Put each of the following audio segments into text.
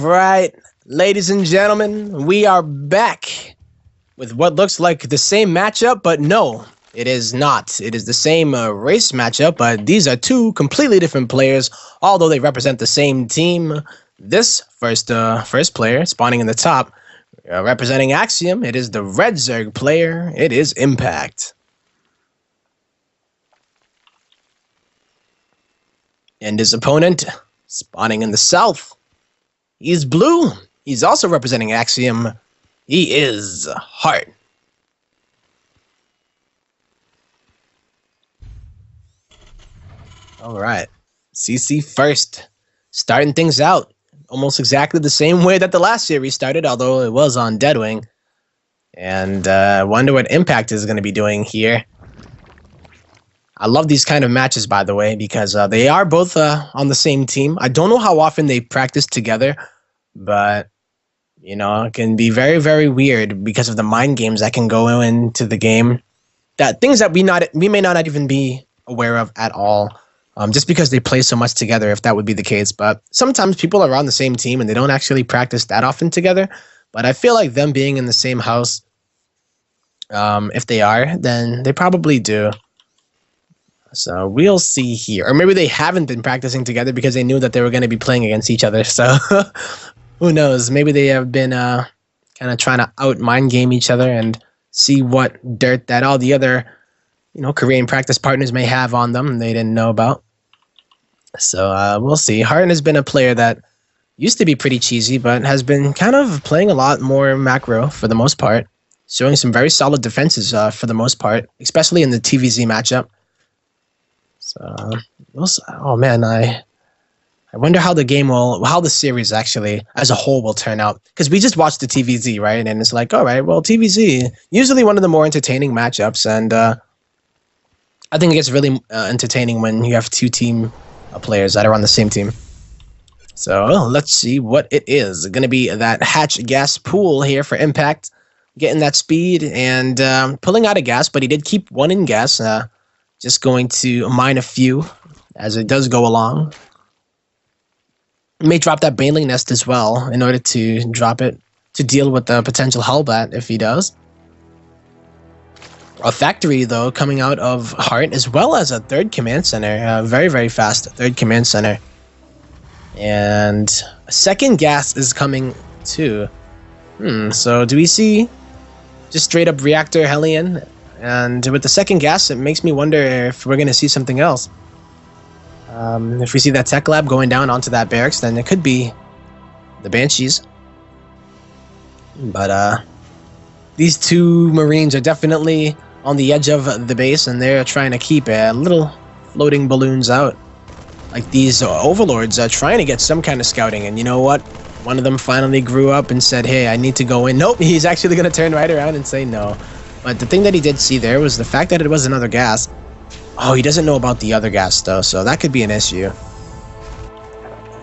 right, ladies and gentlemen, we are back with what looks like the same matchup, but no, it is not. It is the same race matchup, but these are two completely different players, although they represent the same team. This first player, spawning in the top, representing Axiom, it is the Red Zerg player. It is Impact. And his opponent, spawning in the south, he's blue. He's also representing Axiom. He is Heart. All right. CC first, starting things out almost exactly the same way that the last series started, although it was on Deadwing. And I wonder what Impact is going to be doing here. I love these kind of matches, by the way, because they are both on the same team. I don't know how often they practice together, but, you know, it can be very, very weird because of the mind games that can go into the game. That things that we may not even be aware of at all, just because they play so much together, if that would be the case. But sometimes people are on the same team and they don't actually practice that often together. But I feel like them being in the same house, if they are, then they probably do. So we'll see here. Or maybe they haven't been practicing together because they knew that they were going to be playing against each other. So who knows? Maybe they have been kind of trying to out-mind game each other and see what dirt that all the other, you know, Korean practice partners may have on them they didn't know about. So we'll see. Harden has been a player that used to be pretty cheesy, but has been kind of playing a lot more macro for the most part. Showing some very solid defenses for the most part, especially in the TVZ matchup. So, oh man, I wonder how the series actually as a whole will turn out. Because we just watched the TVZ, right? And it's like, all right, well, TVZ, usually one of the more entertaining matchups. And I think it gets really entertaining when you have two team players that are on the same team. So let's see what it is. Going to be that hatch gas pool here for Impact. Getting that speed and pulling out a gas, but he did keep one in gas. Just going to mine a few as it does go along. May drop that Baneling Nest as well in order to drop it to deal with the potential Hellbat if he does. A factory, though, coming out of Heart, as well as a third command center. A very, very fast third command center. And a second gas is coming too. So do we see just straight up reactor Hellion? And with the second gas, it makes me wonder if we're going to see something else. If we see that tech lab going down onto that barracks, then it could be the Banshees. But these two Marines are definitely on the edge of the base, and they're trying to keep little floating balloons out. Like these overlords are trying to get some kind of scouting, and you know what? One of them finally grew up and said, hey, I need to go in. Nope, he's actually going to turn right around and say no. But the thing that he did see there was the fact that it was another gas. Oh, he doesn't know about the other gas, though, so that could be an issue.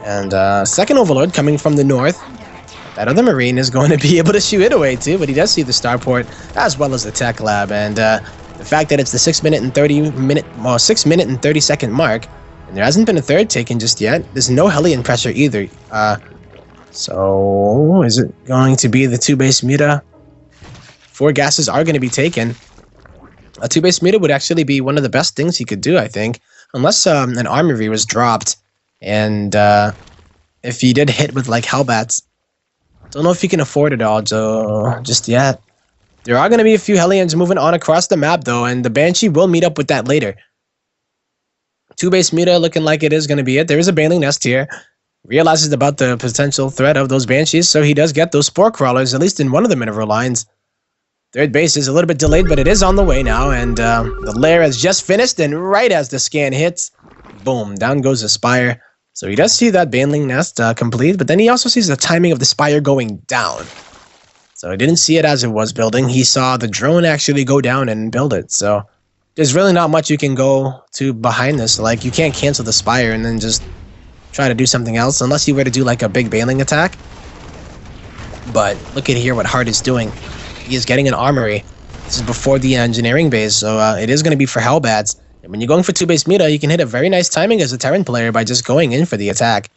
And second Overlord coming from the north. That other Marine is going to be able to shoot it away, too, but he does see the starport as well as the tech lab. And the fact that it's the 6 minute and 30 second mark, and there hasn't been a third taken just yet. There's no Hellion pressure either. So is it going to be the 2-base Muta? 4 gases are going to be taken. A 2-base Muta would actually be one of the best things he could do, I think. Unless an armory was dropped. And if he did hit with, like, Hellbats. Don't know if he can afford it all just yet. There are going to be a few Hellions moving on across the map, though. And the Banshee will meet up with that later. 2-base Muta looking like it is going to be it. There is a Baneling Nest here. Realizes about the potential threat of those Banshees. So he does get those Spore Crawlers, at least in one of the mineral lines. Third base is a little bit delayed, but it is on the way now, and the lair has just finished, and right as the scan hits, boom, down goes the Spire. So he does see that Baneling Nest complete, but then he also sees the timing of the Spire going down. So he didn't see it as it was building. He saw the drone actually go down and build it. So there's really not much you can go to behind this. Like, you can't cancel the Spire and then just try to do something else, unless you were to do like a big Baneling attack. But look at here what Hart is doing. He is getting an armory. This is before the engineering base, so it is going to be for Hellbats. And when you're going for 2-base Muta, you can hit a very nice timing as a Terran player by just going in for the attack.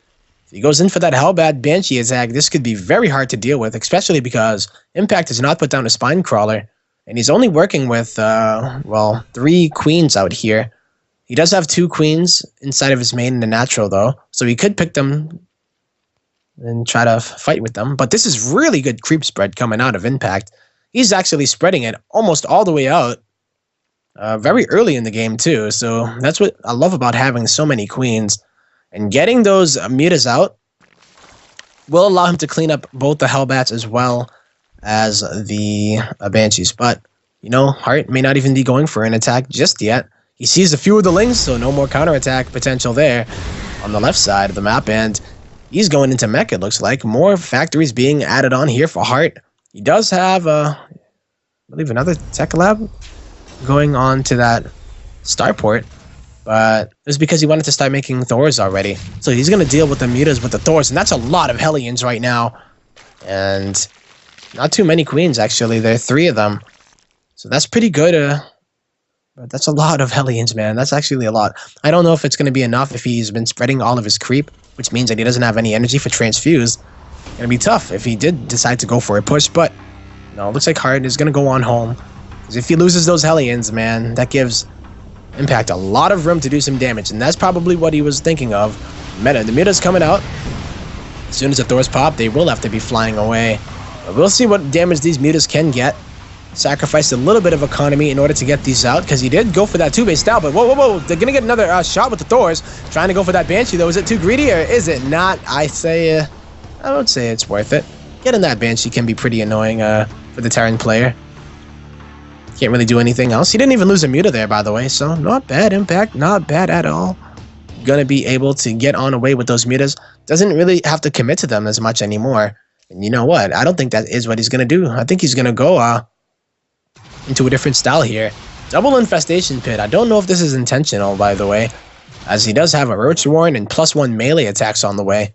If he goes in for that Hellbat Banshee attack, this could be very hard to deal with, especially because Impact has not put down a Spine Crawler, and he's only working with, well, 3 queens out here. He does have 2 queens inside of his main in the natural, though, so he could pick them and try to fight with them. But this is really good creep spread coming out of Impact. He's actually spreading it almost all the way out very early in the game, too. So that's what I love about having so many queens. And getting those mutas out will allow him to clean up both the Hellbats as well as the Banshees. But, you know, Heart may not even be going for an attack just yet. He sees a few of the Lings, so no more counterattack potential there on the left side of the map. And he's going into mech, it looks like. More factories being added on here for Heart. He does have, I believe, another tech lab going on to that starport. But it was because he wanted to start making Thors already. So he's going to deal with the mutas with the Thors. And that's a lot of Hellions right now. And not too many queens, actually. There are 3 of them. So that's pretty good. But that's a lot of Hellions, man. That's actually a lot. I don't know if it's going to be enough if he's been spreading all of his creep, which means that he doesn't have any energy for Transfuse. It's going to be tough if he did decide to go for a push. But no, it looks like Heart is going to go on home. Because if he loses those Hellions, man, that gives Impact a lot of room to do some damage, and that's probably what he was thinking of. The muta's coming out. As soon as the Thors pop, they will have to be flying away. But we'll see what damage these mutas can get. Sacrificed a little bit of economy in order to get these out, because he did go for that 2-base style, but whoa, they're gonna get another shot with the Thors. Trying to go for that Banshee, though. Is it too greedy, or is it not? I would say it's worth it. Getting that Banshee can be pretty annoying for the Terran player. Can't really do anything else. He didn't even lose a muta there, by the way, so not bad, Impact. Not bad at all. Gonna be able to get on away with those mutas. Doesn't really have to commit to them as much anymore. And you know what? I don't think that is what he's gonna do. I think he's gonna go into a different style here. Double Infestation Pit. I don't know if this is intentional, by the way, as he does have a Roach Warren and +1 melee attacks on the way.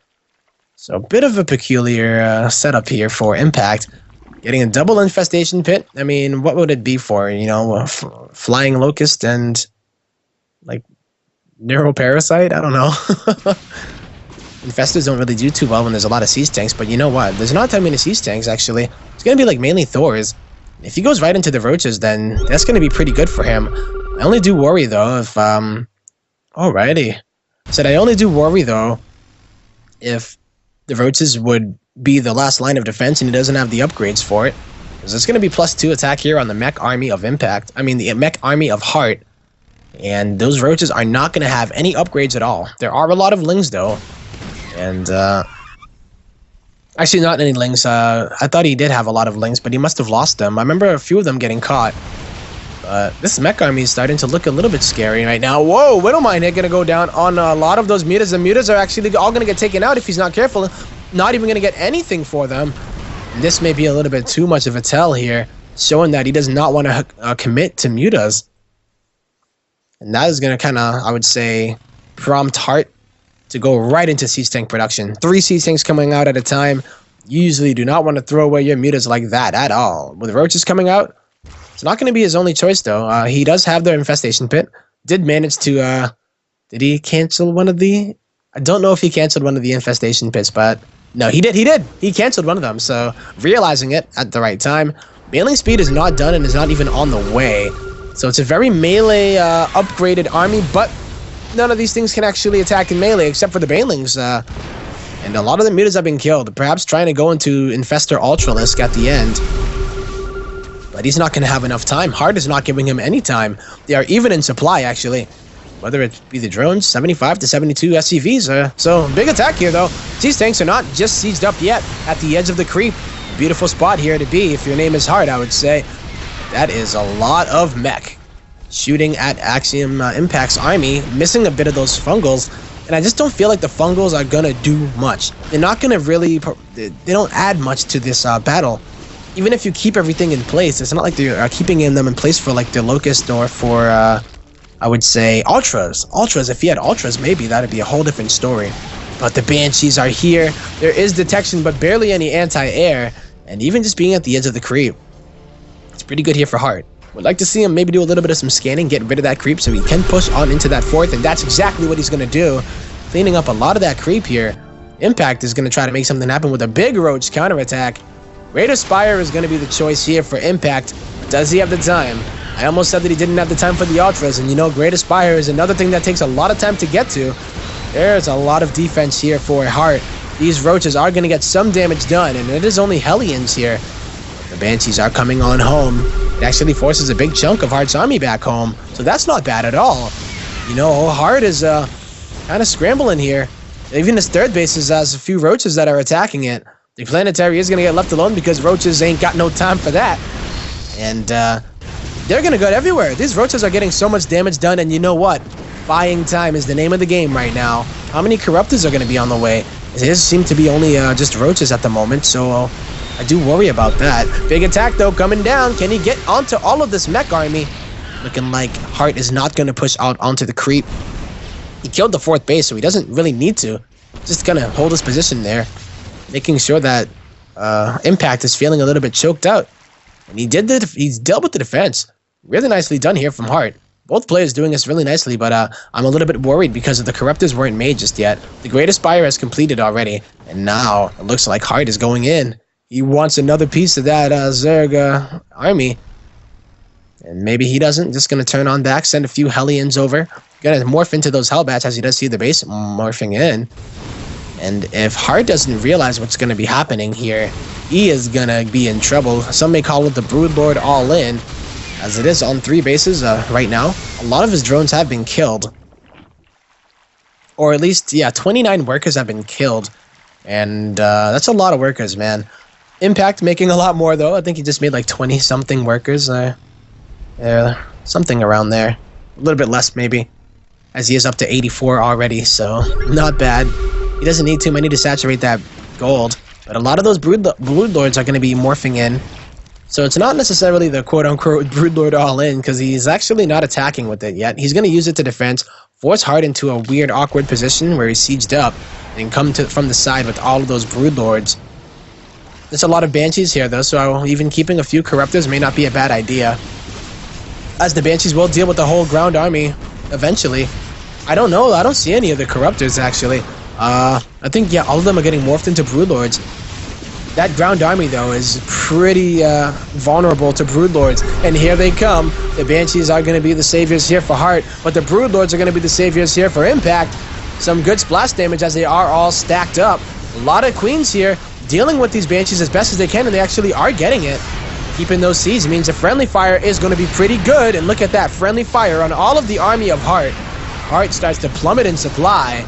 So a bit of a peculiar setup here for Impact. Getting a double Infestation Pit. I mean, what would it be for? You know, Flying Locust and, like, Neuroparasite? I don't know. Infestors don't really do too well when there's a lot of Siege Tanks, but you know what? There's not that many Siege Tanks, actually. It's going to be, like, mainly Thors. If he goes right into the Roaches, then that's going to be pretty good for him. I only do worry, though, if, alrighty. I only do worry, though, if the Roaches would be the last line of defense and he doesn't have the upgrades for it. Because it's going to be +2 attack here on the mech army of Impact. I mean, the mech army of Heart. And those Roaches are not going to have any upgrades at all. There are a lot of Lings, though. And, actually, not any Lings. I thought he did have a lot of Lings, but he must have lost them. I remember a few of them getting caught. This mech army is starting to look a little bit scary right now. Whoa, Widowmine Hit going to go down on a lot of those mutas. The mutas are actually all going to get taken out if he's not careful. Not even going to get anything for them. And this may be a little bit too much of a tell here, showing that he does not want to commit to mutas. And that is going to kind of, I would say, prompt Heart to go right into Siege Tank production. 3 Siege Tanks coming out at a time. You usually do not want to throw away your mutas like that at all. With Roaches coming out, it's not going to be his only choice, though. He does have the Infestation Pit. Did manage to, did he cancel one of the... I don't know if he canceled one of the Infestation Pits, but... No, he did. He canceled one of them, so realizing it at the right time. Mailing speed is not done and is not even on the way. So it's a very melee upgraded army, but none of these things can actually attack in melee except for the Banelings. And a lot of the mutas have been killed, perhaps trying to go into Infestor Ultralisk at the end. But he's not going to have enough time. Heart is not giving him any time. They are even in supply, actually. Whether it be the drones, 75 to 72 SCVs. So, big attack here, though. These tanks are not just sieged up yet at the edge of the creep. Beautiful spot here to be if your name is Heart, I would say. That is a lot of mech. Shooting at Axiom Impact's army, missing a bit of those fungals. And I just don't feel like the fungals are going to do much. They're not going to really... They don't add much to this battle. Even if you keep everything in place, it's not like they're keeping them in place for, like, the Locust or for... I would say Ultras. Ultras, if he had Ultras, maybe that'd be a whole different story. But the Banshees are here. There is detection, but barely any anti-air. And even just being at the edge of the creep, it's pretty good here for Heart. Would like to see him maybe do a little bit of some scanning, get rid of that creep so he can push on into that 4th, and that's exactly what he's going to do. Cleaning up a lot of that creep here. Impact is going to try to make something happen with a big Roach counterattack. Great Spire is going to be the choice here for Impact. Does he have the time? I almost said that he didn't have the time for the Ultras, and you know, Great Spire is another thing that takes a lot of time to get to. There's a lot of defense here for Heart. These Roaches are going to get some damage done, and it is only Hellions here. The Banshees are coming on home. It actually forces a big chunk of Heart's army back home, so that's not bad at all. You know, Heart is kind of scrambling here. Even his third base has a few Roaches that are attacking it. The Planetary is going to get left alone because Roaches ain't got no time for that. And they're going to go everywhere. These Roaches are getting so much damage done, and you know what? Buying time is the name of the game right now. How many Corruptors are going to be on the way? It seems to be only just Roaches at the moment, so I do worry about that. Big attack, though, coming down. Can he get onto all of this mech army? Looking like Heart is not going to push out onto the creep. He killed the fourth base, so he doesn't really need to. Just going to hold his position there, making sure that Impact is feeling a little bit choked out. And he's dealt with the defense. Really nicely done here from Heart. Both players doing this really nicely, but I'm a little bit worried because the Corruptors weren't made just yet. The Great Spire has completed already, and now it looks like Heart is going in. He wants another piece of that Zerg army. And maybe he doesn't. Just going to turn on back, send a few Hellions over. Going to morph into those Hellbats as he does see the base morphing in. And if Heart doesn't realize what's going to be happening here, he is going to be in trouble. Some may call it the Broodlord all-in, as it is on 3 bases right now. A lot of his drones have been killed. Or at least, yeah, 29 workers have been killed. And that's a lot of workers, man. Impact making a lot more, though. I think he just made like 20-something workers. Something around there. A little bit less, maybe. As he is up to 84 already, so not bad. He doesn't need too many to saturate that gold. But a lot of those Broodlords are going to be morphing in. So it's not necessarily the quote-unquote Broodlord all-in, because he's actually not attacking with it yet. He's going to use it to defense, force Heart into a weird, awkward position where he's sieged up, and come from the side with all of those Broodlords. There's a lot of Banshees here, though, so even keeping a few Corruptors may not be a bad idea, as the Banshees will deal with the whole ground army eventually. I don't know. I don't see any of the Corruptors, actually. I think, yeah, all of them are getting morphed into Broodlords. That ground army, though, is pretty vulnerable to Broodlords. And here they come. The Banshees are going to be the saviors here for Heart, but the Broodlords are going to be the saviors here for Impact. Some good splash damage as they are all stacked up. A lot of Queens here dealing with these Banshees as best as they can, and they actually are getting it. Keeping those seeds means the friendly fire is going to be pretty good, and look at that, friendly fire on all of the army of Heart. Heart starts to plummet in supply.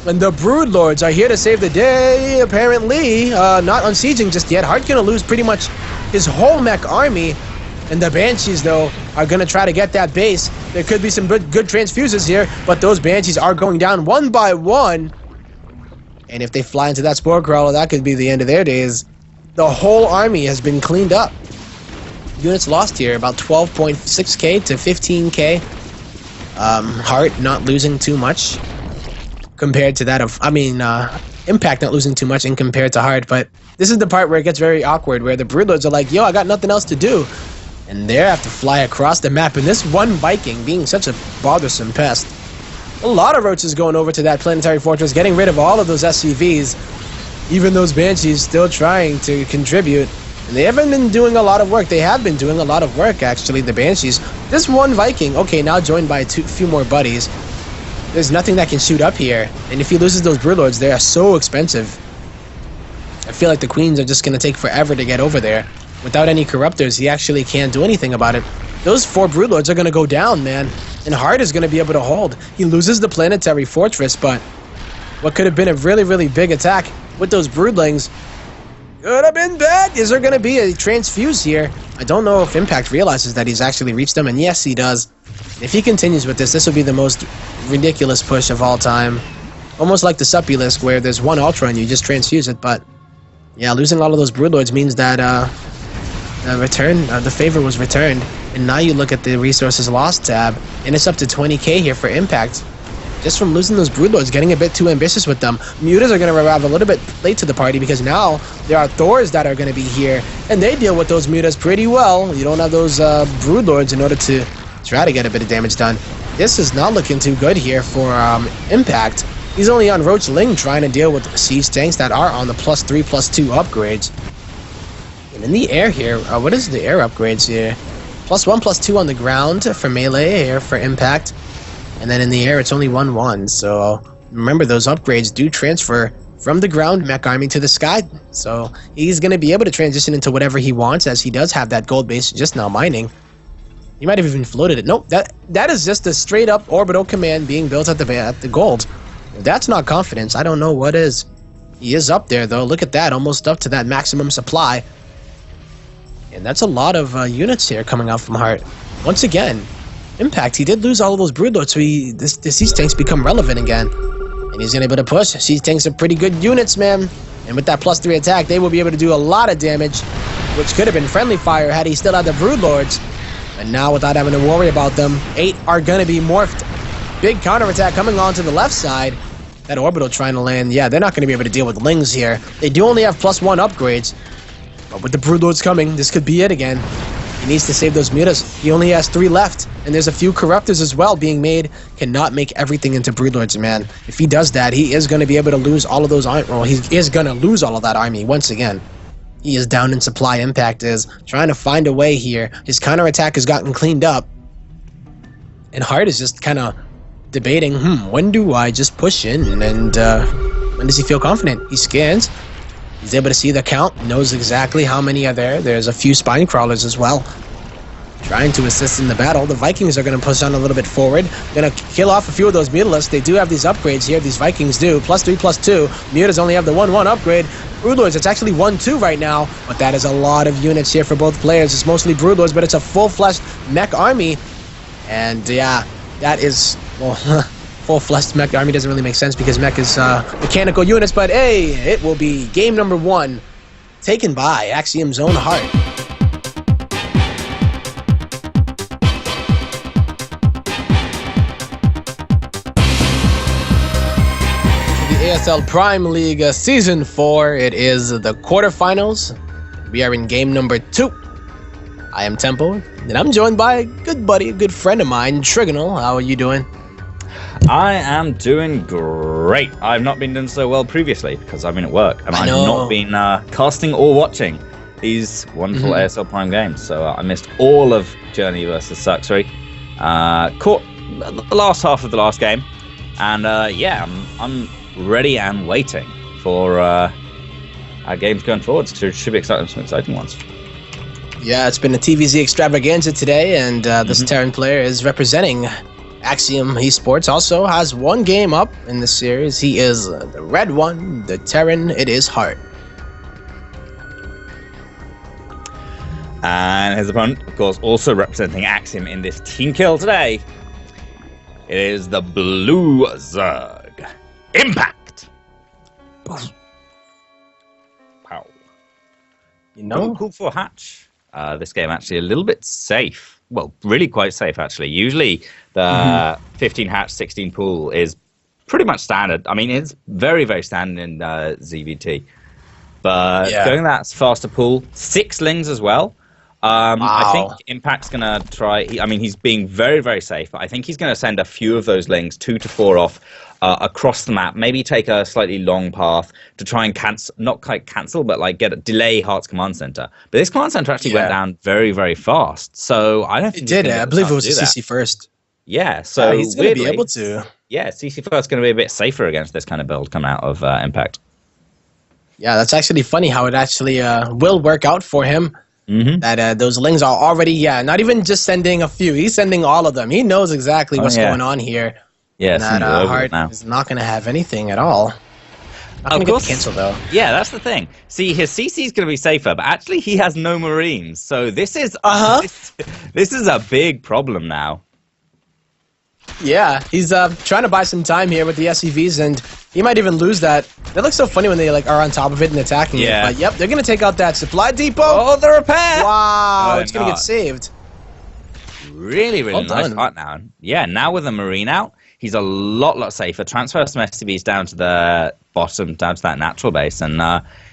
And the Broodlords are here to save the day, apparently. Not unsieging just yet. Heart gonna lose pretty much his whole mech army. And the Banshees, though, are gonna try to get that base. There could be some good transfuses here, but those Banshees are going down one by one. And if they fly into that Spore Crawler, that could be the end of their days. The whole army has been cleaned up. Units lost here, about 12.6k to 15k. Heart not losing too much compared to that of, Impact not losing too much in compared to Heart, but this is the part where it gets very awkward, where the Broodlords are like, yo, I got nothing else to do. And they have to fly across the map, and this one Viking being such a bothersome pest. A lot of Roaches going over to that Planetary Fortress, getting rid of all of those SCVs. Even those Banshees still trying to contribute. And they haven't been doing a lot of work. They have been doing a lot of work, actually, the Banshees. This one Viking, okay, now joined by a few more buddies. There's nothing that can shoot up here. And if he loses those Broodlords, they are so expensive. I feel like the Queens are just going to take forever to get over there. Without any Corruptors, he actually can't do anything about it. Those 4 Broodlords are going to go down, man. And Heart is going to be able to hold. He loses the Planetary Fortress, but what could have been a really, really big attack with those Broodlings could have been bad. Is there going to be a transfuse here? I don't know if Impact realizes that he's actually reached them, and yes, he does. If he continues with this, this will be the most ridiculous push of all time. Almost like the Suppulisk, where there's one Ultra and you just transfuse it, but yeah, losing all of those Broodlords means that the favor was returned, and now you look at the resources lost tab, and it's up to 20k here for Impact. Just from losing those Broodlords, getting a bit too ambitious with them. Mutas are going to arrive a little bit late to the party because now there are Thors that are going to be here, and they deal with those Mutas pretty well. You don't have those Broodlords in order to try to get a bit of damage done. This is not looking too good here for Impact. He's only on Roach Ling trying to deal with siege tanks that are on the +3/+2 upgrades. And in the air here, what is the air upgrades here? +1/+2 on the ground for melee, air for impact. And then in the air, it's only 1/1. So remember, those upgrades do transfer from the ground mech army to the sky. So he's going to be able to transition into whatever he wants, as he does have that gold base just now mining. He might have even floated it. Nope, that is just a straight up orbital command being built at the gold. If that's not confidence, I don't know what is. He is up there though. Look at that, almost up to that maximum supply. And that's a lot of units here coming out from Heart. Once again, Impact, he did lose all of those Broodlords, so the siege tanks become relevant again. And he's going to be able to push. Siege tanks are pretty good units, man. And with that +3 attack, they will be able to do a lot of damage, which could have been friendly fire had he still had the Broodlords. And now, without having to worry about them, 8 are going to be morphed. Big counterattack coming on to the left side. That orbital trying to land. Yeah, they're not going to be able to deal with Lings here. They do only have +1 upgrades. But with the Broodlords coming, this could be it again. He needs to save those mutas. He only has 3 left. And there's a few Corruptors as well being made. Cannot make everything into Broodlords, man. If he does that, he is going to be able to lose all of those... Well, he is going to lose all of that army once again. He is down in supply. Impact is trying to find a way here. His counterattack has gotten cleaned up. And Heart is just kind of debating, when do I just push in? And when does he feel confident? He scans. He's able to see the count. Knows exactly how many are there. There's a few spine crawlers as well, trying to assist in the battle. The Vikings are going to push on a little bit forward. Going to kill off a few of those Mutalisks. They do have these upgrades here. These Vikings do. +3/+2. Mutas only have the 1/1 upgrade. Broodlords, it's actually 1/2 right now. But that is a lot of units here for both players. It's mostly Broodlords, but it's a full-fleshed mech army. And yeah, that is... well, full-fleshed mech army doesn't really make sense because mech is mechanical units. But hey, it will be game number 1 taken by Axiom's own Heart. ASL Prime League Season 4. It is the quarterfinals. We are in game number 2. I am Tempo, and I'm joined by a good buddy, a good friend of mine, Trigonal. How are you doing? I am doing great. I've not been doing so well previously because I've been at work, and I've not been casting or watching these wonderful ASL Prime games. So I missed all of Journey versus Saxory. Caught the last half of the last game, and yeah, I'm ready and waiting for our games going forward. So it should be exciting, some exciting ones. Yeah, it's been a TVZ extravaganza today, and this Terran player is representing Axiom Esports. Also has 1 game up in the series. He is the red one, the Terran. It is Heart. And his opponent, of course, also representing Axiom in this team kill today. It is the blue Zerg. Impact! Pow. You know? Cool for Hatch. This game actually a little bit safe. Well, really quite safe, actually. Usually the 15 Hatch, 16 pool is pretty much standard. I mean, it's very, very standard in ZVT. But going that faster pool, 6 Lings as well. Wow. I think Impact's going to try... I mean, he's being very, very safe. But I think he's going to send a few of those Lings, 2 to 4 off, across the map, maybe take a slightly long path to try and cancel, not quite cancel, but like delay Heart's command center. But this command center actually went down very, very fast. So I don't think it did. I believe it was a CC first. Yeah, so he's going to be able to. Yeah, CC first going to be a bit safer against this kind of build coming out of Impact. Yeah, that's actually funny how it actually will work out for him. That those Lings are already, not even just sending a few. He's sending all of them. He knows exactly what's going on here. Yeah, that Heart is not going to have anything at all. Not going to get canceled, though. Yeah, that's the thing. See, his CC is going to be safer, but actually he has no Marines. So this is this is a big problem now. Yeah, he's trying to buy some time here with the SCVs, and he might even lose that. They look so funny when they are on top of it and attacking it. But yep, they're going to take out that supply depot. Oh, the repair! Wow, it's going to get saved. Really, really nice Heart now. Yeah, now with the Marine out, he's a lot safer. Transfer some SCVs down to the bottom, down to that natural base. And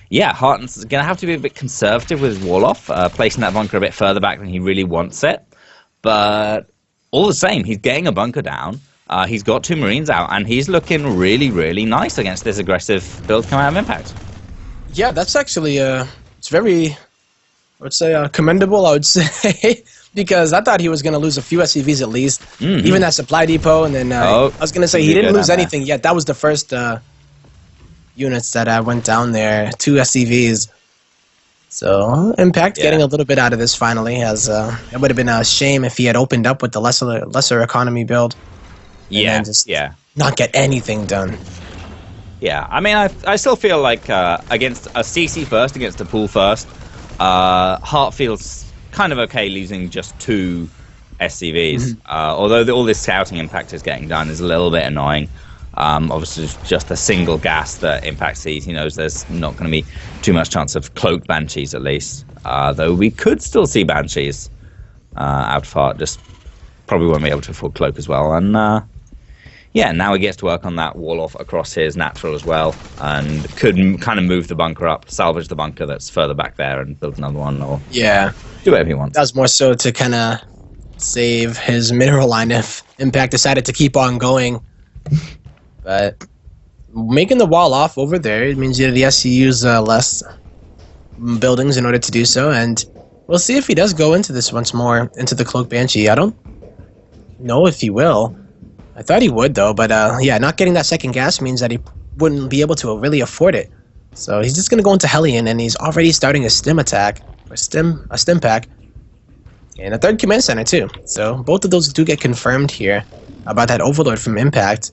yeah, Heart's going to have to be a bit conservative with his wall-off, placing that bunker a bit further back than he really wants it. But all the same, he's getting a bunker down. He's got 2 Marines out, and he's looking really, really nice against this aggressive build coming out of Impact. Yeah, that's actually it's very, I would say, commendable. I would say because I thought he was going to lose a few SCVs at least, even that supply depot, and then I was going to say he didn't lose anything yet. That was the first units that went down there, 2 SCVs. So Impact getting a little bit out of this finally, as it would have been a shame if he had opened up with the lesser economy build. Yeah, not get anything done. Yeah, I mean, I still feel like against a CC first, against a pool first, Hart feels kind of okay losing just 2 SCVs. Although all this scouting Impact is getting done is a little bit annoying. Obviously, just a single gas that Impact sees. He knows there's not going to be too much chance of cloaked Banshees, at least. Though we could still see Banshees out of Hart, just probably won't be able to full cloak as well. And yeah, now he gets to work on that wall off across his natural as well, and could kind of move the bunker up, salvage the bunker that's further back there, and build another one, or do whatever he wants. That was more so to kind of save his mineral line if Impact decided to keep on going. But making the wall off over there, it means he has to use less buildings in order to do so, and we'll see if he does go into this once more, into the Cloak Banshee. I don't know if he will. I thought he would, though, but yeah, not getting that second gas means that he wouldn't be able to really afford it. So he's just going to go into Hellion, and he's already starting a stim attack, or a stim pack, and a 3rd command center, too. So both of those do get confirmed here about that Overlord from Impact.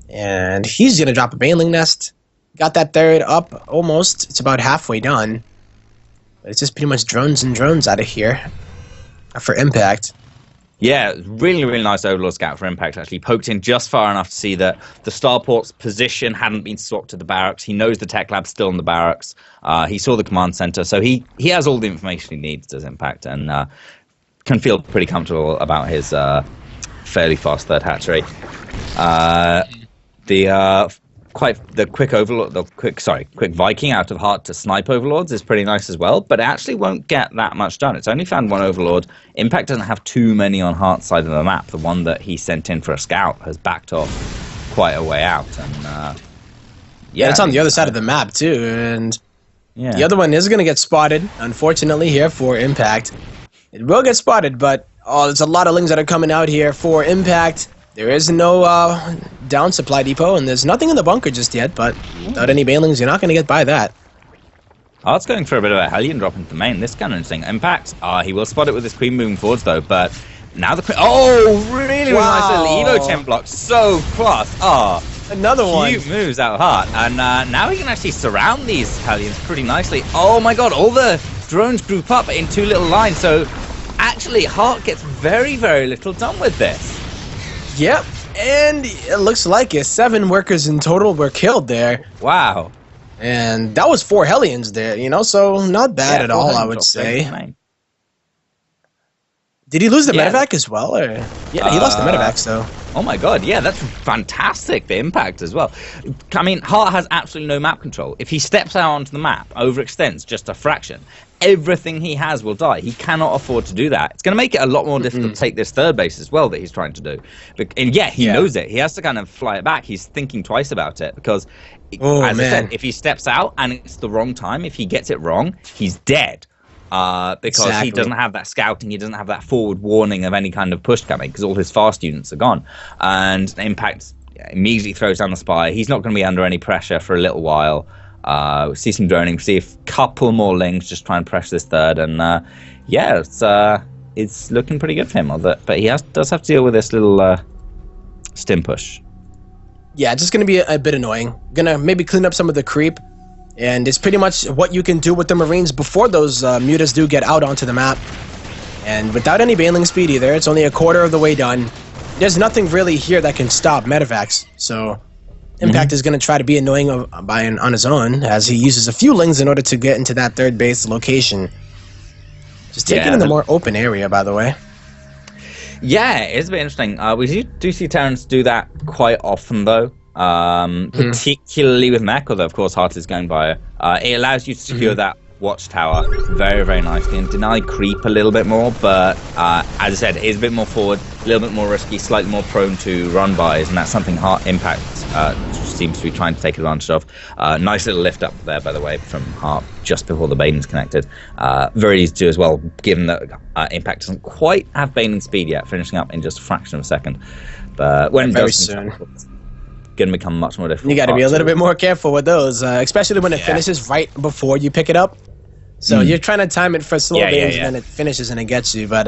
And he's going to drop a Baneling Nest. Got that 3rd up, almost. It's about halfway done. But it's just pretty much drones and drones out of here for Impact. Yeah, really, really nice Overlord Scout for Impact, actually. Poked in just far enough to see that the Starport's position hadn't been swapped to the barracks. He knows the Tech Lab's still in the barracks. He saw the command center, so he has all the information he needs, does Impact, and can feel pretty comfortable about his fairly fast 3rd hatchery. The quick Viking out of Hart to snipe Overlords is pretty nice as well, but it actually won't get that much done. It's only found 1 Overlord. Impact doesn't have too many on Hart's side of the map. The one that he sent in for a scout has backed off quite a way out, and yeah, it's on the other side of the map too, and the other one is going to get spotted, unfortunately, here for Impact. It will get spotted, but there's a lot of lings that are coming out here for Impact. There is no down supply depot, and there's nothing in the bunker just yet, but without any Banelings, you're not going to get by that. It's going for a bit of a Hellion drop into the main. This kind of interesting. Impact, he will spot it with his Queen moving forwards, though, but now the Queen... really nice little Evo 10 block. So class. Another one. Cute moves out of Hart, and now he can actually surround these Hellions pretty nicely. Oh my god, all the drones group up in 2 little lines, so actually Hart gets very, very little done with this. Yep, and it looks like 7 workers in total were killed there. Wow. And that was 4 Hellions there, so not bad at all, I would say. Did he lose the medevac as well? Or? Yeah, he lost the medevac, so... Oh my god, yeah, that's fantastic, the Impact as well. I mean, Hart has absolutely no map control. If he steps out onto the map, overextends just a fraction, everything he has will die. He cannot afford to do that. It's going to make it a lot more difficult to take this 3rd base as well that he's trying to do. And he knows it. He has to kind of fly it back. He's thinking twice about it because, I said, if he steps out and it's the wrong time, if he gets it wrong, he's dead. Because he doesn't have that scouting, he doesn't have that forward warning of any kind of push coming because all his fast units are gone. And Impact immediately throws down the spy. He's not going to be under any pressure for a little while. We see some droning, see a couple more lings just try and pressure this 3rd, and it's looking pretty good for him. But he does have to deal with this little stim push. Yeah, it's just going to be a bit annoying. Gonna maybe clean up some of the creep. And it's pretty much what you can do with the Marines before those mutas do get out onto the map. And without any Baneling speed either, it's only a quarter of the way done. There's nothing really here that can stop medevacs. So Impact is going to try to be annoying on his own, as he uses a few lings in order to get into that 3rd base location. Just taking in the more open area, by the way. Yeah, it's a bit interesting. We do see Terrans do that quite often, though. Particularly with mech, although of course Hart is going by it allows you to secure that Watchtower very, very nicely and deny creep a little bit more, but as I said, it is a bit more forward, a little bit more risky, slightly more prone to run bys, and that's something Heart Impact seems to be trying to take advantage of. Nice little lift up there, by the way, from Heart just before the Baneling's connected. Very easy to do as well, given that Impact doesn't quite have Baneling speed yet, finishing up in just a fraction of a second. But when very it does, soon. going to become much more difficult. You got to be a little bit more careful with those, especially when it finishes right before you pick it up. So you're trying to time it for slow games, and then it finishes and it gets you. But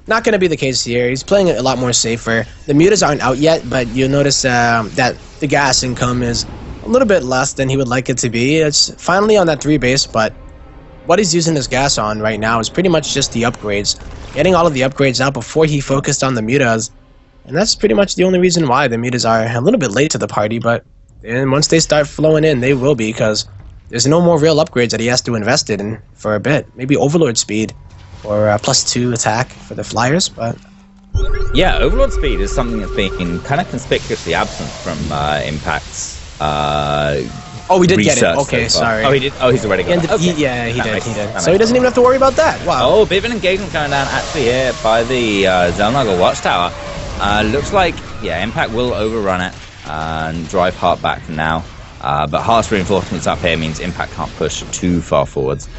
not going to be the case here. He's playing a lot more safer. The mutas aren't out yet, but you'll notice that the gas income is a little bit less than he would like it to be. It's finally on that 3 base, but what he's using his gas on right now is pretty much just the upgrades. Getting all of the upgrades out before he focused on the mutas. And that's pretty much the only reason why the mutas are a little bit late to the party, but once they start flowing in, they will be, because there's no more real upgrades that he has to invest in for a bit. Maybe Overlord speed or +2 attack for the Flyers, but... Yeah, Overlord speed is something that's been kind of conspicuously absent from Impact's oh, we did get it. Okay, so sorry. Oh, he did. Oh, he's already got it. Okay. He did. So he doesn't even have to worry about that. Wow. Oh, bit of an engagement coming down actually here by the Xel'Naga Watchtower. Looks like, Impact will overrun it and drive Heart back now. But Heart's reinforcements up here means Impact can't push too far forwards.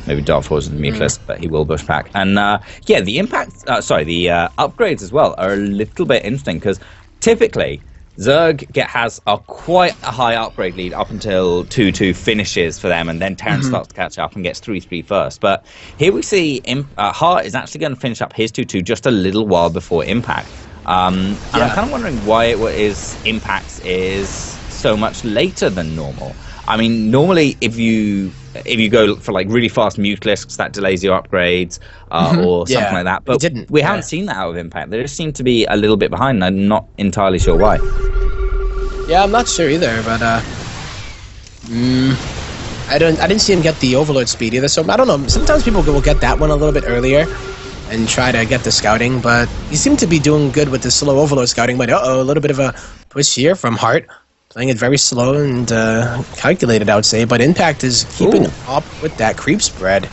Maybe Dark Force is muteless, but he will push back. And the Impact, the upgrades as well are a little bit interesting, because typically Zerg has quite a high upgrade lead up until 2-2 finishes for them, and then Terran starts to catch up and gets 3-3 first. But here we see Heart is actually going to finish up his 2-2 just a little while before Impact. And I'm kind of wondering why it is Impact is so much later than normal. I mean, normally if you go for like really fast mutelisks, that delays your upgrades or something like that. But we haven't seen that out of Impact. They just seem to be a little bit behind. I'm not entirely sure why. Yeah, I'm not sure either. But I didn't see him get the Overlord speed either. So I don't know. Sometimes people will get that one a little bit earlier and try to get the scouting, but he seemed to be doing good with the slow Overlord scouting. But a little bit of a push here from Heart. Playing it very slow and calculated, I would say, but Impact is keeping up with that creep spread.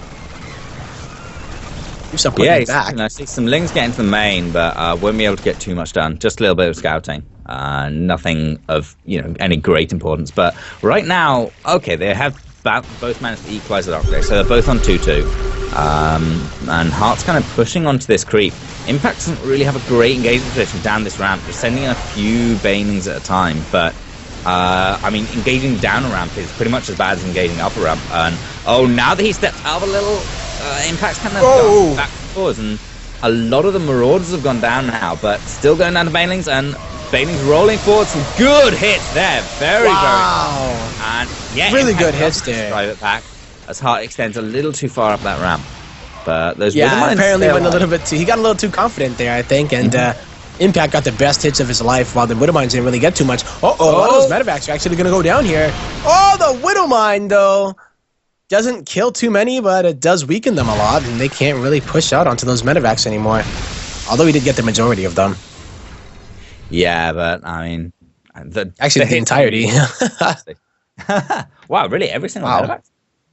Keeps up putting it back. I see some Lings getting to the main, but won't be able to get too much done. Just a little bit of scouting. Nothing of any great importance. But right now, they have both managed to equalize it up there, so they're both on 2-2. And Heart's kind of pushing onto this creep. Impact doesn't really have a great engagement position down this ramp. They're sending in a few Banelings at a time, but engaging down a ramp is pretty much as bad as engaging up a ramp. And now that he stepped out a little, Impact's kind of gone back and forwards, and a lot of the Marauders have gone down now, but still going down to Banelings, and Banelings rolling forward. Some good hits there, very and really Impact good hits there. Drive it back as Heart extends a little too far up that ramp, but those apparently went a little bit too. He got a little too confident there, I think, and. Impact got the best hits of his life, while the Widowmines didn't really get too much. A lot of those medevacs are actually going to go down here. Oh, the Widowmine, though, doesn't kill too many, but it does weaken them a lot, and they can't really push out onto those medevacs anymore. Although he did get the majority of them. Yeah, but, I mean... the entirety. Wow, really? Every single medevac?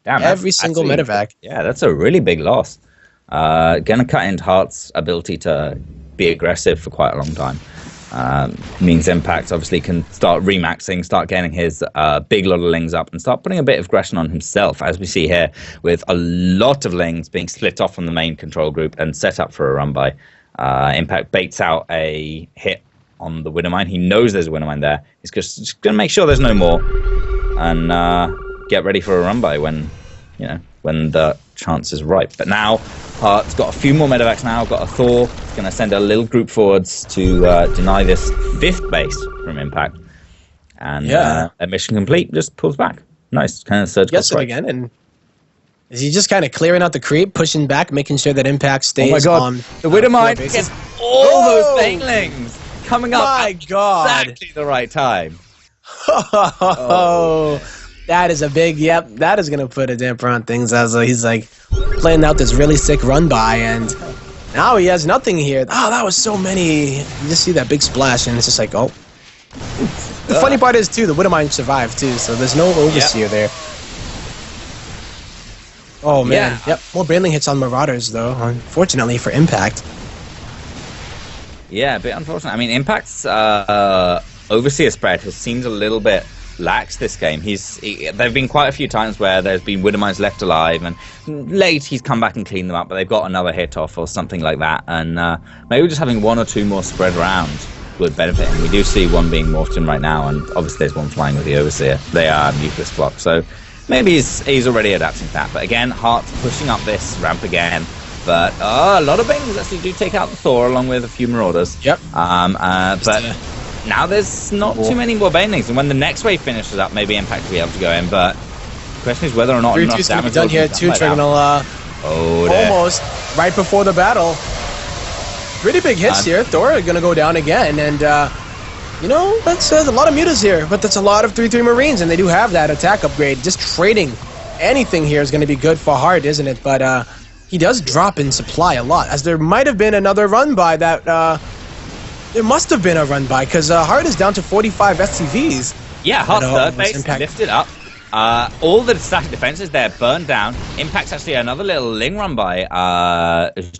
Damn, every single medevac. Yeah, that's a really big loss. Gonna cut into Heart's ability to be aggressive for quite a long time. Means Impact obviously can start remaxing, start getting his big lot of Lings up, and start putting a bit of aggression on himself, as we see here, with a lot of Lings being split off from the main control group and set up for a run by. Impact baits out a hit on the Widowmine. He knows there's a Widowmine there. He's just going to make sure there's no more, and get ready for a run by when the chance is ripe. But now Heart's got a few more medevacs now, got a Thor. He's going to send a little group forwards to deny this 5th base from Impact. And a mission complete, just pulls back. Nice, kind of surgical strike. Again, and is he just kind of clearing out the creep, pushing back, making sure that Impact stays on the Widowmine gets all those Banelings coming up at exactly the right time. That is a big, that is going to put a damper on things, as he's like playing out this really sick run by, and now he has nothing here. Oh, that was so many. You just see that big splash, and it's just like, oh. The funny part is, too, the Widowmine survived, too, so there's no Overseer there. Oh, man. Yeah. Yep, more Baneling hits on Marauders, though, unfortunately for Impact. Yeah, a bit unfortunate. I mean, Impact's Overseer spread has seemed a little bit lax this game. There have been quite a few times where there's been Widowmines left alive, and late he's come back and cleaned them up, but they've got another hit off or something like that. And maybe just having one or two more spread around would benefit him. We do see one being morphed in right now, and obviously there's one flying with the Overseer. They are Nucleus block, so maybe he's already adapting to that. But again, Heart's pushing up this ramp again. But a lot of Banelings actually do take out the Thor along with a few Marauders. Yep. But now there's not too many more Banelings, and when the next wave finishes up, maybe Impact will be able to go in. But the question is whether or not enough damage done here. 2 Trigonal, almost right before the battle. Pretty big hits here. Thor are gonna go down again, and you know, that's a lot of mutas here, but that's a lot of 3/3 Marines, and they do have that attack upgrade. Just trading anything here is gonna be good for Heart, isn't it? But he does drop in supply a lot, as there might have been another run by that. There must have been a run by, because Heart is down to 45 STVs. Yeah, Heart's third base lifted up. All the static defenses there burned down. Impact's actually another little Ling run by,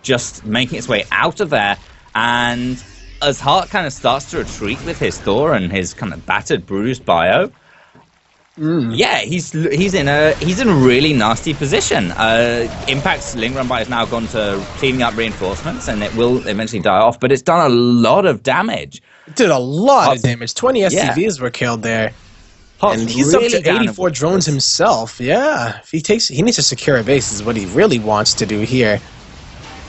just making its way out of there. And as Heart kind of starts to retreat with his Thor and his kind of battered, bruised bio, yeah, he's in a really nasty position. Impact's Ling run by has now gone to cleaning up reinforcements, and it will eventually die off. But it's done a lot of damage. It did a lot of damage. 20 STVs were killed there. And he's really up to 84 drones himself. Yeah, if he needs to secure a base is what he really wants to do here.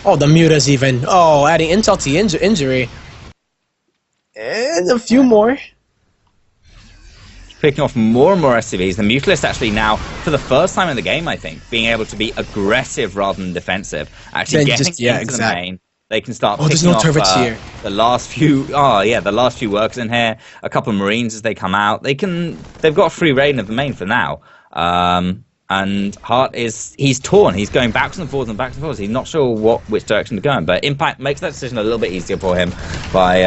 Oh, the mutas even. Oh, adding insult to injury. And a few more. Picking off more and more SCVs. The Mutalist actually now, for the first time in the game, I think, being able to be aggressive rather than defensive. Actually getting into the main. They can start picking off here. The last few workers in here, a couple of Marines as they come out. They've got free reign of the main for now. And Heart he's torn. He's going backwards and forwards and backwards and forwards. He's not sure which direction to go in. But Impact makes that decision a little bit easier for him by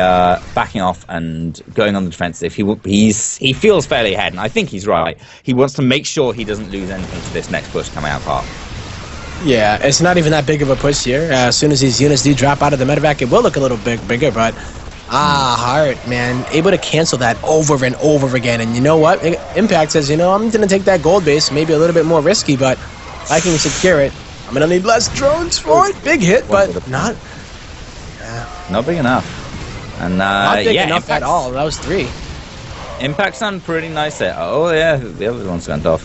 backing off and going on the defensive. He feels fairly ahead, and I think he's right. He wants to make sure he doesn't lose anything to this next push coming out of Heart. Yeah, it's not even that big of a push here. As soon as these units do drop out of the medevac, it will look a little bit bigger, but Heart, man, able to cancel that over and over again. And you know what? Impact says, you know, I'm going to take that gold base, maybe a little bit more risky, but I can secure it. I'm going to need less drones for it. Big hit, but not big enough. And not big enough at all. That was 3. Impact's done pretty nice there. Oh, yeah, the other one's went off.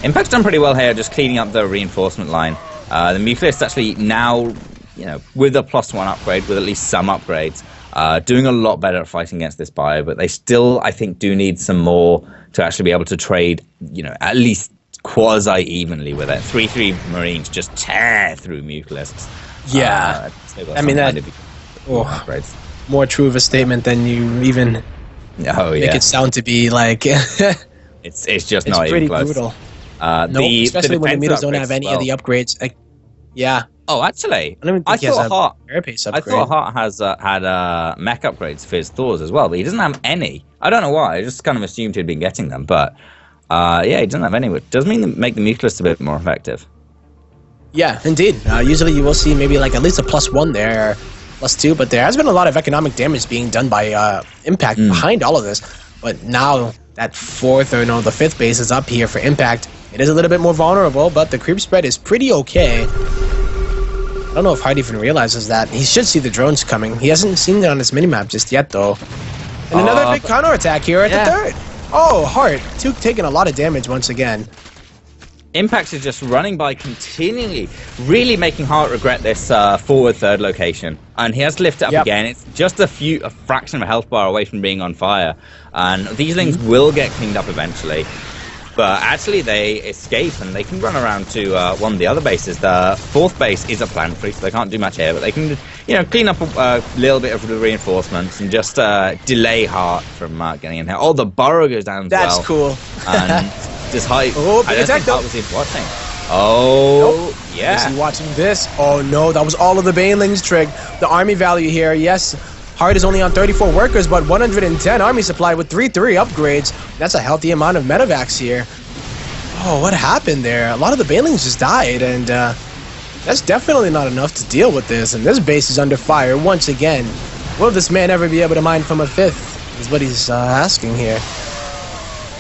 Impact's done pretty well here, just cleaning up the reinforcement line. The Mutalist actually now, you know, with a +1 upgrade, with at least some upgrades, doing a lot better at fighting against this bio, but they still, I think, do need some more to actually be able to trade, you know, at least quasi-evenly with it. 3/3 Marines just tear through Mutalists. Yeah. I mean, that upgrades. More true of a statement than you even make it sound to be. Like, it's just not even close. It's pretty brutal. Especially when the mutas don't have any of the upgrades. Yeah. Oh, actually, I thought Heart has had mech upgrades for his Thors as well, but he doesn't have any. I don't know why. I just kind of assumed he'd been getting them, but yeah, he doesn't have any, which does mean make the Mutalist a bit more effective. Yeah, indeed. Usually you will see maybe like at least a +1 there, +2, but there has been a lot of economic damage being done by Impact behind all of this. But now that the 5th base is up here for Impact, it is a little bit more vulnerable, but the creep spread is pretty okay. I don't know if Heart even realizes that. He should see the drones coming. He hasn't seen it on his minimap just yet, though. And another big counterattack here at the 3rd. Oh, Heart taking a lot of damage once again. Impact is just running by continually, really making Heart regret this forward 3rd location. And he has to lift it up again. It's just a fraction of a health bar away from being on fire. And these things will get cleaned up eventually. But actually they escape and they can run around to one of the other bases. The 4th base is a plan free, so they can't do much here, but they can, you know, clean up a little bit of the reinforcements and just delay Heart from getting in here. Oh, the burrow goes down as well. That's cool. And just high. Oh, I don't think Heart was even watching. Oh, nope. Yeah. Is he watching this? Oh no, that was all of the Banelings trig. The army value here, yes. Heart is only on 34 workers, but 110 army supply with 3/3 upgrades. That's a healthy amount of medevacs here. Oh, what happened there? A lot of the Banelings just died, and that's definitely not enough to deal with this. And this base is under fire once again. Will this man ever be able to mine from a 5th? Is what he's asking here.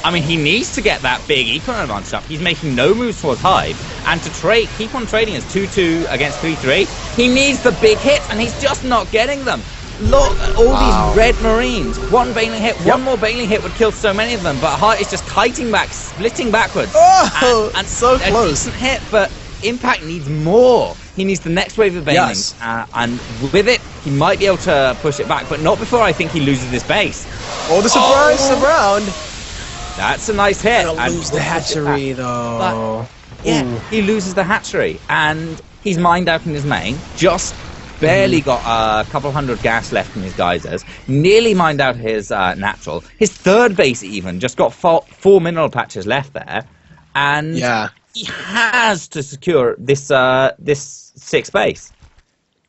I mean, he needs to get that big econ advantage up. He's making no moves towards Hive, and to keep on trading as 2-2 against 3-3, he needs the big hits, and he's just not getting them. Look at all these red Marines. One Baneling hit, one more Baneling hit would kill so many of them, but Hart is just kiting back, splitting backwards. Oh, and so close. A decent hit, but Impact needs more. He needs the next wave of Banelings, and with it, he might be able to push it back, but not before I think he loses this base. Oh, the surprise around. That's a nice hit. And lose the hatchery, though. But, yeah, he loses the hatchery, and he's mined out in his main, just barely got a couple hundred gas left in his geysers, nearly mined out his natural. His third base even just got four mineral patches left there, and he has to secure this this 6th base.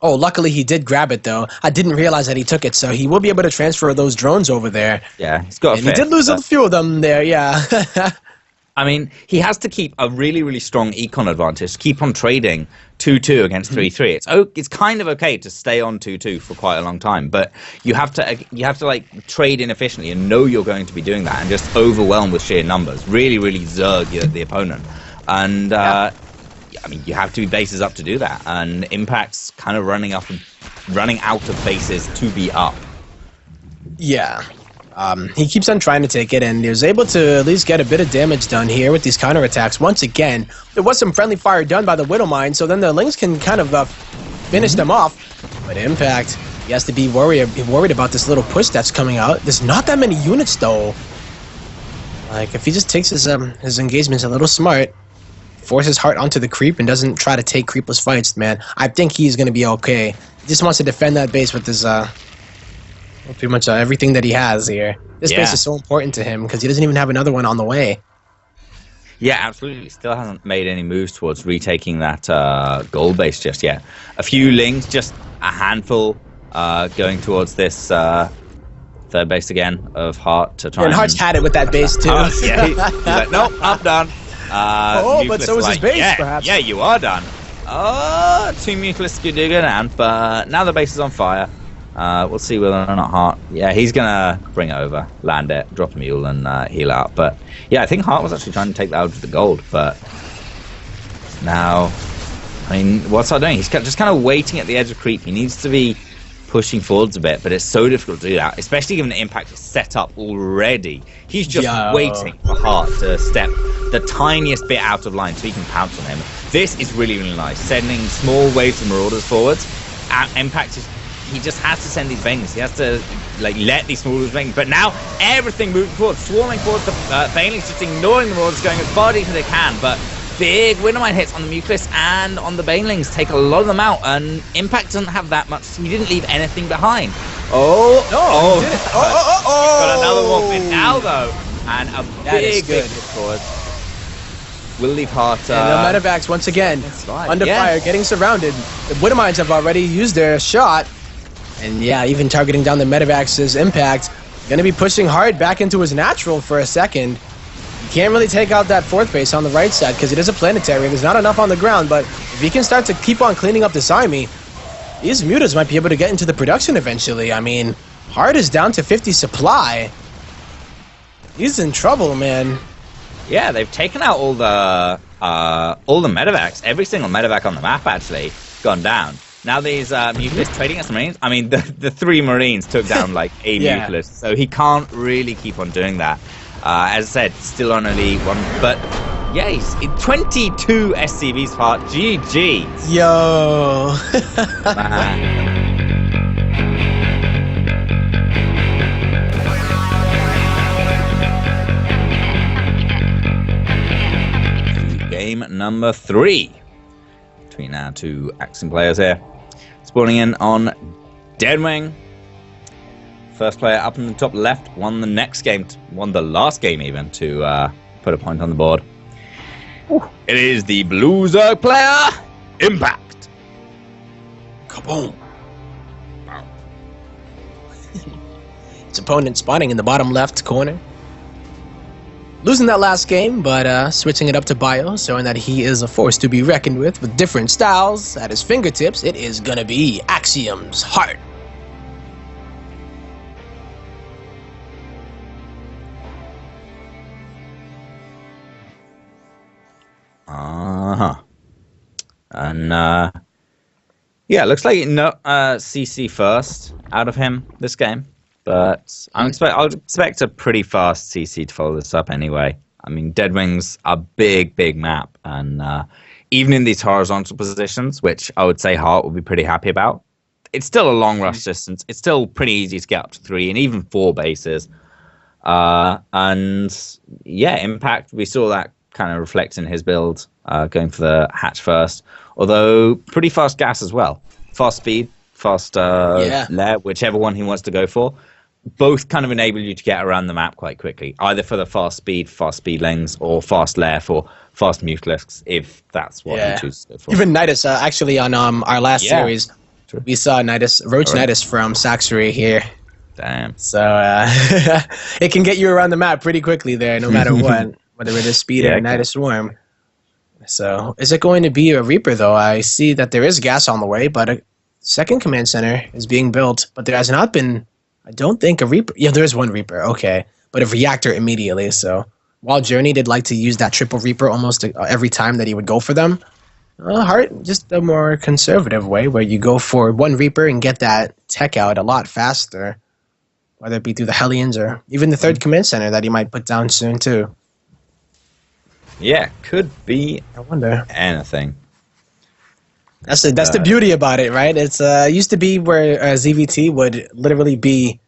Oh, luckily he did grab it, though. I didn't realize that he took it, so he will be able to transfer those drones over there. Yeah, he's got a he did lose a few of them there, yeah. I mean, he has to keep a really, really strong econ advantage, keep on trading 2-2 against 3-3. It's kind of okay to stay on 2-2 for quite a long time, but you have to like trade inefficiently and know you're going to be doing that and just overwhelm with sheer numbers. Really, really zerg the opponent. And I mean, you have to be bases up to do that, and Impact's kind of running out of bases to be up. Yeah. He keeps on trying to take it, and he was able to at least get a bit of damage done here with these counterattacks. Once again, there was some friendly fire done by the Widowmine, so then the Lings can kind of finish them off. But Impact, he has to be worried about this little push that's coming out. There's not that many units, though. Like, if he just takes his engagements a little smart, forces Hart onto the creep and doesn't try to take creepless fights, man, I think he's going to be okay. He just wants to defend that base with his, pretty much everything that he has here. This base is so important to him because he doesn't even have another one on the way. Yeah, absolutely. Still hasn't made any moves towards retaking that gold base just yet. A few Lings, just a handful going towards this third base again of Hart to try. And Hart's had it with that base too. Yeah, he's like, nope, I'm done. But so is his base, perhaps. Yeah, you are done. Oh, 2 Mutalisks do go down, but now the base is on fire. We'll see whether or not Hart... Yeah, he's going to bring it over, land it, drop a mule, and heal out. But, yeah, I think Hart was actually trying to take that out of the gold, but now... I mean, what's Hart doing? He's just kind of waiting at the edge of creep. He needs to be pushing forwards a bit, but it's so difficult to do that, especially given the Impact is set up already. He's just waiting for Hart to step the tiniest bit out of line so he can pounce on him. This is really, really nice. Sending small waves of Marauders forwards. Impact is... He just has to send these Banelings. He has to like let these small Banelings. But now everything moving forward, swarming towards the Banelings, just ignoring the Marauders, going as far as they can. But big Widowmine hits on the Mutalisks and on the Banelings, take a lot of them out. And Impact doesn't have that much. He didn't leave anything behind. He did it. He's got another one in now though, and a big hit forward. Will leave Hart. And the medevacs once again under fire, getting surrounded. The Widowmines have already used their shot. And yeah, even targeting down the medevacs' Impact. Going to be pushing hard back into his natural for a second. He can't really take out that 4th base on the right side because it is a planetary. There's not enough on the ground, but if he can start to keep on cleaning up this army, these mutas might be able to get into the production eventually. I mean, Hart is down to 50 supply. He's in trouble, man. Yeah, they've taken out all the medevacs. Every single medevac on the map actually gone down. Now these Mutalisks trading as Marines. I mean, the 3 Marines took down like a Mutalist, so he can't really keep on doing that. As I said, still on only 1, but yeah, he's 22 SCVs part. GG. Yo. Game number 3 between our 2 Axiom players here. Spawning in on Deadwing. First player up in the top left won the next game, won the last game even, to put a point on the board. It is the Blue Zerg player, Impact. Kaboom. His opponent spawning in the bottom left corner. losing that last game, but switching it up to Bio, showing that he is a force to be reckoned with different styles at his fingertips. It is gonna be Axiom's Heart. And yeah, it looks like no CC first out of him this game, but I'll expect a pretty fast CC to follow this up anyway. I mean, Deadwing's a big map, and even in these horizontal positions, which I would say Heart would be pretty happy about, it's still a long rush distance. It's still pretty easy to get up to 3 and even 4 bases. And yeah, Impact, we saw that kind of reflect in his build, going for the hatch first, although pretty fast gas as well. Fast speed, fast lair, whichever one he wants to go for. Both kind of enable you to get around the map quite quickly, either for the fast speed lanes, or fast lair for fast Mutalisks, if that's what he chooses to go for. Even Nidus, actually on our last series, we saw Roach Nidus from Saxery here. Damn. So it can get you around the map pretty quickly there, no matter what, whether it is speed or Nidus Swarm. So is it going to be a Reaper, though? I see that there is gas on the way, but a second command center is being built, but there has not been, I don't think, a Reaper. Yeah, there is one Reaper, okay, but a reactor immediately. So while Journey did like to use that triple Reaper almost every time that he would go for them, Heart, just a more conservative way where you go for one Reaper and get that tech out a lot faster, whether it be through the Hellions or even the third command center that he might put down soon too. Yeah, could be. I wonder anything. That's the beauty about it, right? It's used to be where ZVT would literally be.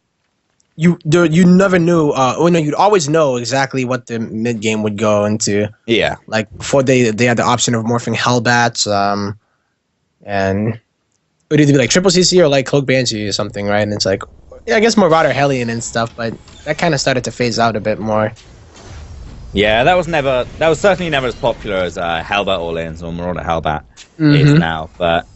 You never knew. You'd always know exactly what the mid game would go into. Yeah, like before they had the option of morphing Hellbats, and it would either be like triple CC or like Cloak Banshee or something, right? And it's like, yeah, I guess Marauder Hellion and stuff, but that kind of started to phase out a bit more. Yeah, that was certainly never as popular as Hellbat All-Ins or Marauder Hellbat is now. But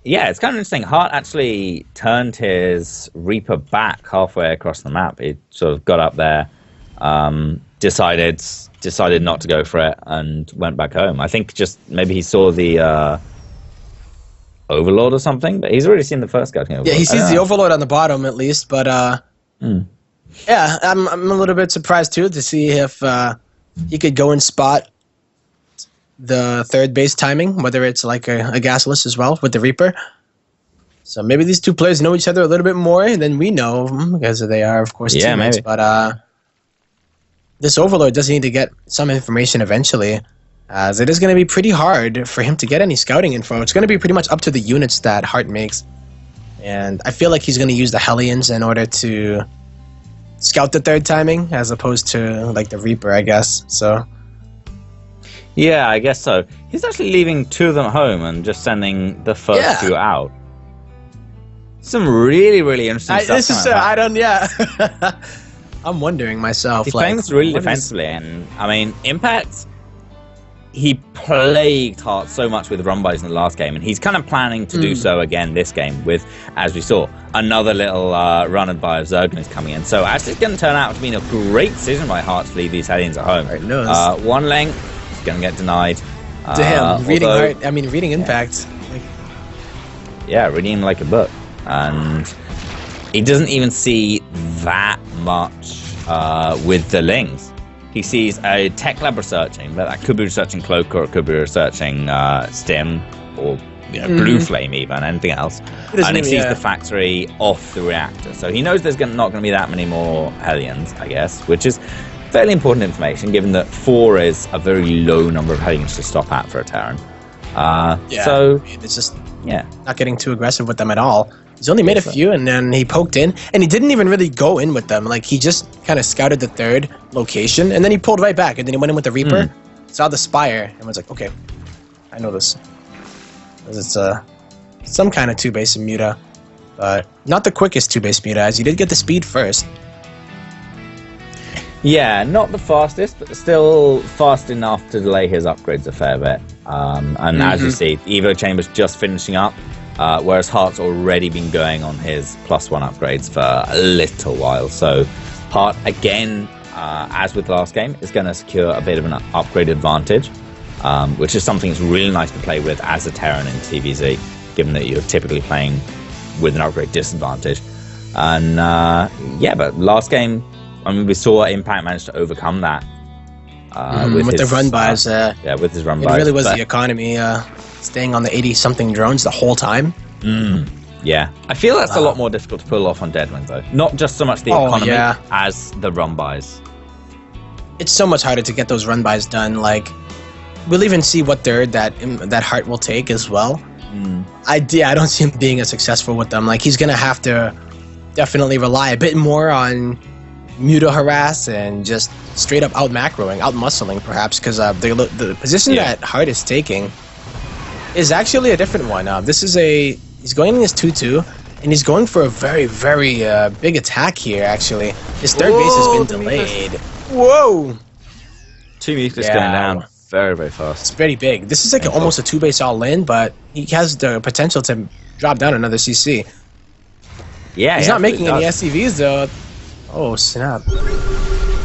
yeah, it's kind of interesting. Heart actually turned his Reaper back halfway across the map. He sort of got up there, decided not to go for it, and went back home. I think just maybe he saw the Overlord or something, but he's already seen the first Scouting Overlord. Yeah, he sees the Overlord on the bottom at least, but yeah, I'm a little bit surprised too to see if he could go and spot the third base timing, whether it's like a Gasless as well with the Reaper. So maybe these two players know each other a little bit more than we know because they are, of course, teammates. Maybe. But this Overlord does need to get some information eventually, as it is going to be pretty hard for him to get any scouting info. It's going to be pretty much up to the units that Heart makes. And I feel like he's going to use the Hellions in order to scout the third timing as opposed to like the Reaper, I guess. So yeah, I guess so. He's actually leaving 2 of them at home and just sending the first 2 out. Some really interesting stuff. This is I don't I'm wondering myself. He's playing this really defensively, and I mean, Impact, he plagued Heart so much with run-bys in the last game, and he's kind of planning to do so again this game with, as we saw, another little run-and-by of Zerglings is coming in. So actually it's going to turn out to be a great decision by Heart to leave these Hellions at home. One length is going to get denied. Damn, reading Impact. Yeah, reading him like a book. And he doesn't even see that much with the Lings. He sees a tech lab researching, but that could be researching Cloak, or it could be researching Stim, or Blue Flame even, anything else. And he sees the factory off the reactor. So he knows there's not going to be that many more Hellions, I guess, which is fairly important information, given that 4 is a very low number of Hellions to stop at for a Terran. So it's just not getting too aggressive with them at all. He's only made a few, and then he poked in, and he didn't even really go in with them. Like, he just kind of scouted the third location, and then he pulled right back, and then he went in with the Reaper, saw the Spire, and was like, okay, I know this. It's some kind of 2-base Muta, but not the quickest 2-base Muta, as he did get the speed first. Yeah, not the fastest, but still fast enough to delay his upgrades a fair bit. And as you see, Evo Chamber's just finishing up, whereas Heart's already been going on his +1 upgrades for a little while. So Heart, again, as with last game, is going to secure a bit of an upgrade advantage, which is something that's really nice to play with as a Terran in TVZ, given that you're typically playing with an upgrade disadvantage. And but last game, I mean, we saw Impact manage to overcome that with the run buys. With his run buys. It really was the economy staying on the 80-something drones the whole time. Yeah, I feel that's a lot more difficult to pull off on Deadwing, though. Not just so much the economy as the run buys. It's so much harder to get those run buys done. Like, we'll even see what third that Heart will take as well. I don't see him being as successful with them. Like, he's gonna have to definitely rely a bit more on Muta harass and just straight up out macroing, out muscling perhaps, because the position that Heart is taking is actually a different one. He's going in his 2-2, and he's going for a very, very big attack here, actually. His third base has been delayed. Whoa! 2 meters going down very, very fast. It's very big. This is like almost a 2-base all-in, but he has the potential to drop down another CC. Yeah, he's not making any SCVs, though. Oh, snap.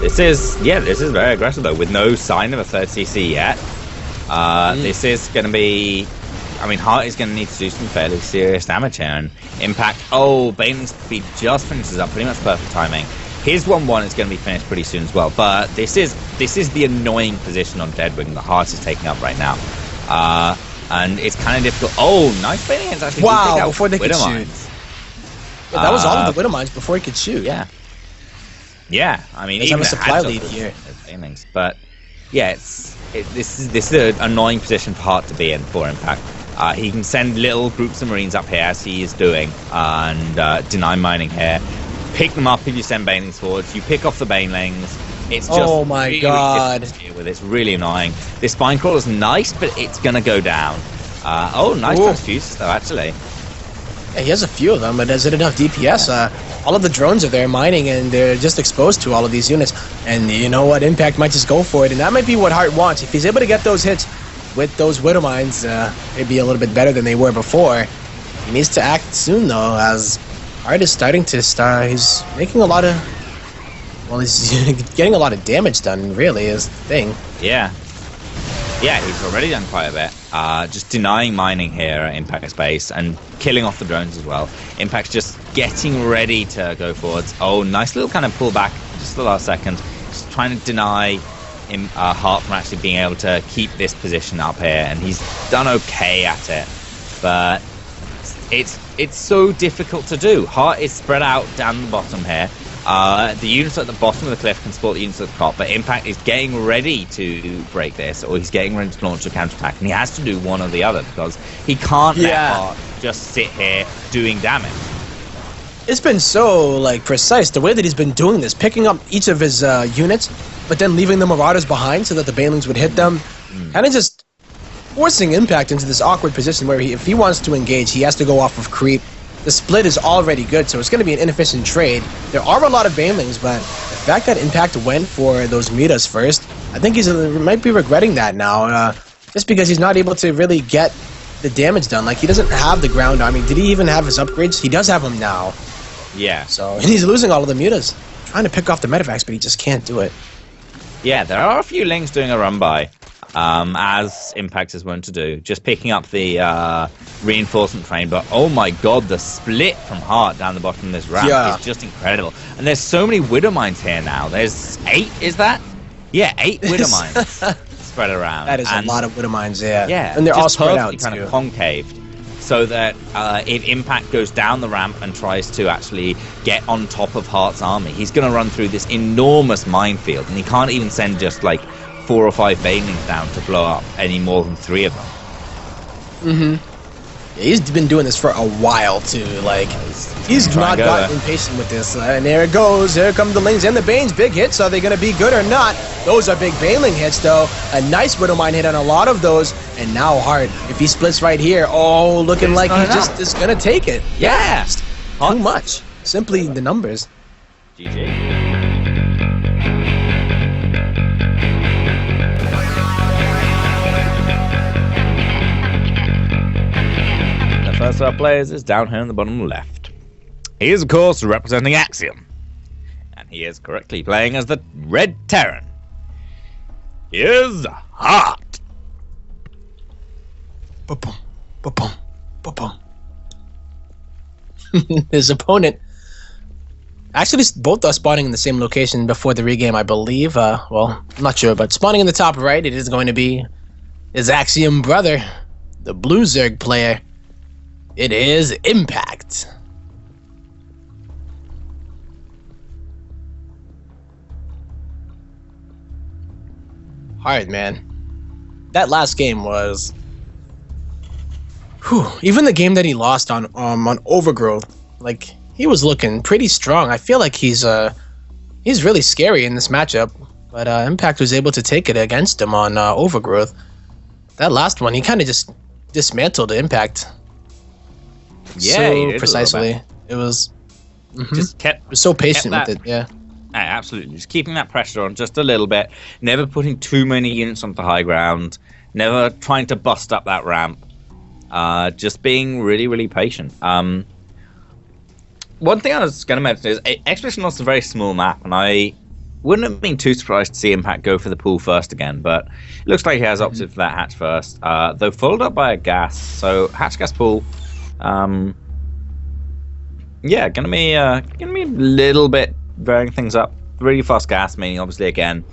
This is very aggressive, though, with no sign of a third CC yet. This is going to be... I mean, Heart is going to need to do some fairly serious damage here, and Impact... Oh, Baneling's speed just finishes up, pretty much perfect timing. His 1-1 is going to be finished pretty soon as well, but this is the annoying position on Deadwing that Heart is taking up right now. And it's kind of difficult... Oh, nice Baneling hits actually. Wow, before they could shoot. Yeah, that was all of the Widow Mines before he could shoot. Yeah, I mean, even have a supply lead here. Banelings, but yeah, this is an annoying position for Heart to be in for Impact. He can send little groups of Marines up here, as he is doing, and deny mining here. Pick them up if you send Banelings forwards. You pick off the Banelings. It's just oh my god! It's really annoying. This Spine Crawler is nice, but it's gonna go down. Nice transfuses though, actually. Yeah, he has a few of them, but is it enough DPS? All of the drones are there mining, and they're just exposed to all of these units. And you know what? Impact might just go for it, and that might be what Heart wants. If he's able to get those hits with those Widow Mines, it'd be a little bit better than they were before. He needs to act soon, though, as Heart is starting to he's making a lot of... Well, he's getting a lot of damage done, really, is the thing. Yeah, he's already done quite a bit. Just denying mining here at Impact's base and killing off the drones as well. Impact's just getting ready to go forwards. Oh, nice little kind of pullback just the last second. Just trying to deny Heart from actually being able to keep this position up here, and he's done okay at it. But it's so difficult to do. Heart is spread out down the bottom here. The units at the bottom of the cliff can support the units at the top, but Impact is getting ready to break this, or he's getting ready to launch a counterattack, and he has to do one or the other, because he can't let Heart just sit here doing damage. It's been so precise the way that he's been doing this, picking up each of his units, but then leaving the Marauders behind so that the Banelings would hit them, kind of just forcing Impact into this awkward position where if he wants to engage, he has to go off of creep. The split is already good, so it's going to be an inefficient trade. There are a lot of Banelings, but the fact that Impact went for those Mutas first, I think he might be regretting that now, just because he's not able to really get the damage done. Like, he doesn't have the ground army. Did he even have his upgrades? He does have them now. Yeah. So, and he's losing all of the Mutas. Trying to pick off the Medivacs, but he just can't do it. Yeah, there are a few Lings doing a run-by. As Impact is wont to do, just picking up the reinforcement train, but oh my god, the split from Heart down the bottom of this ramp is just incredible. And there's so many Widow Mines here now. There's 8, is that? Yeah, 8 Widow Mines spread around. That is a lot of Widow Mines, yeah. And they're all spread out kind of concaved, so that if Impact goes down the ramp and tries to actually get on top of Heart's army, he's going to run through this enormous minefield, and he can't even send just 4 or 5 Banelings down to blow up any more than 3 of them. Yeah, he's been doing this for a while too. He's not gotten impatient with this. And there it goes. Here come the Lings and the Banes. Big hits. Are they going to be good or not? Those are big Baneling hits, though. A nice Widow Mine hit on a lot of those. And now Heart, if he splits right here, looking like he just is going to take it. Yeah. Too much. Simply the numbers. GG. First of our players is down here in the bottom left. He is, of course, representing Axiom. And And he is correctly playing as the Red Terran. Here's Heart. Ba-boom, ba-boom, ba-boom. His opponent, actually, both are spawning in the same location before the regame, I believe. Well, I'm not sure, but spawning in the top right, it is going to be his Axiom brother, the Blue Zerg player. It is Impact. Hard, man. That last game was... Whew, even the game that he lost on Overgrowth, like, he was looking pretty strong. I feel like he's really scary in this matchup, but Impact was able to take it against him on Overgrowth. That last one, he kind of just dismantled Impact. Yeah, so precisely. It was just it was so patient with it. Yeah. Absolutely, just keeping that pressure on just a little bit, never putting too many units onto high ground, never trying to bust up that ramp, just being really, really patient. One thing I was going to mention is Expedition Lost is a very small map, and I wouldn't have been too surprised to see Impact go for the pool first again, but it looks like he has opted for that hatch first, though followed up by a gas. So hatch gas pool, yeah, gonna be a little bit varying things up. Really fast gas, meaning obviously again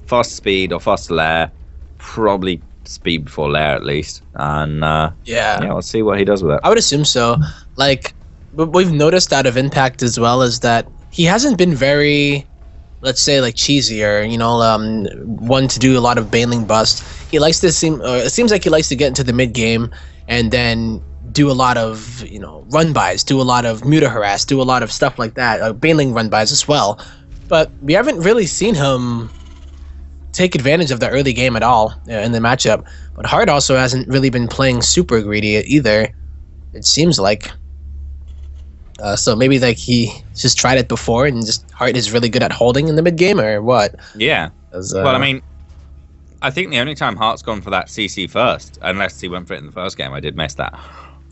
fast speed or fast lair, probably speed before lair at least, and yeah, let's see what he does with it. I would assume so. Like, what we've noticed out of Impact as well is that he hasn't been very, let's say, like, cheesy or, you know, one to do a lot of bailing bust. He likes to it seems like he likes to get into the mid game and then do a lot of, you know, run bys, do a lot of muta harass, do a lot of stuff like that, bailing run bys as well. But we haven't really seen him take advantage of the early game at all in the matchup. But Hart also hasn't really been playing super greedy either, it seems like. So maybe like he just tried it before and just Hart is really good at holding in the mid game, or what? Yeah. Well, I mean, I think the only time Hart's gone for that CC first, unless he went for it in the first game, I did miss that,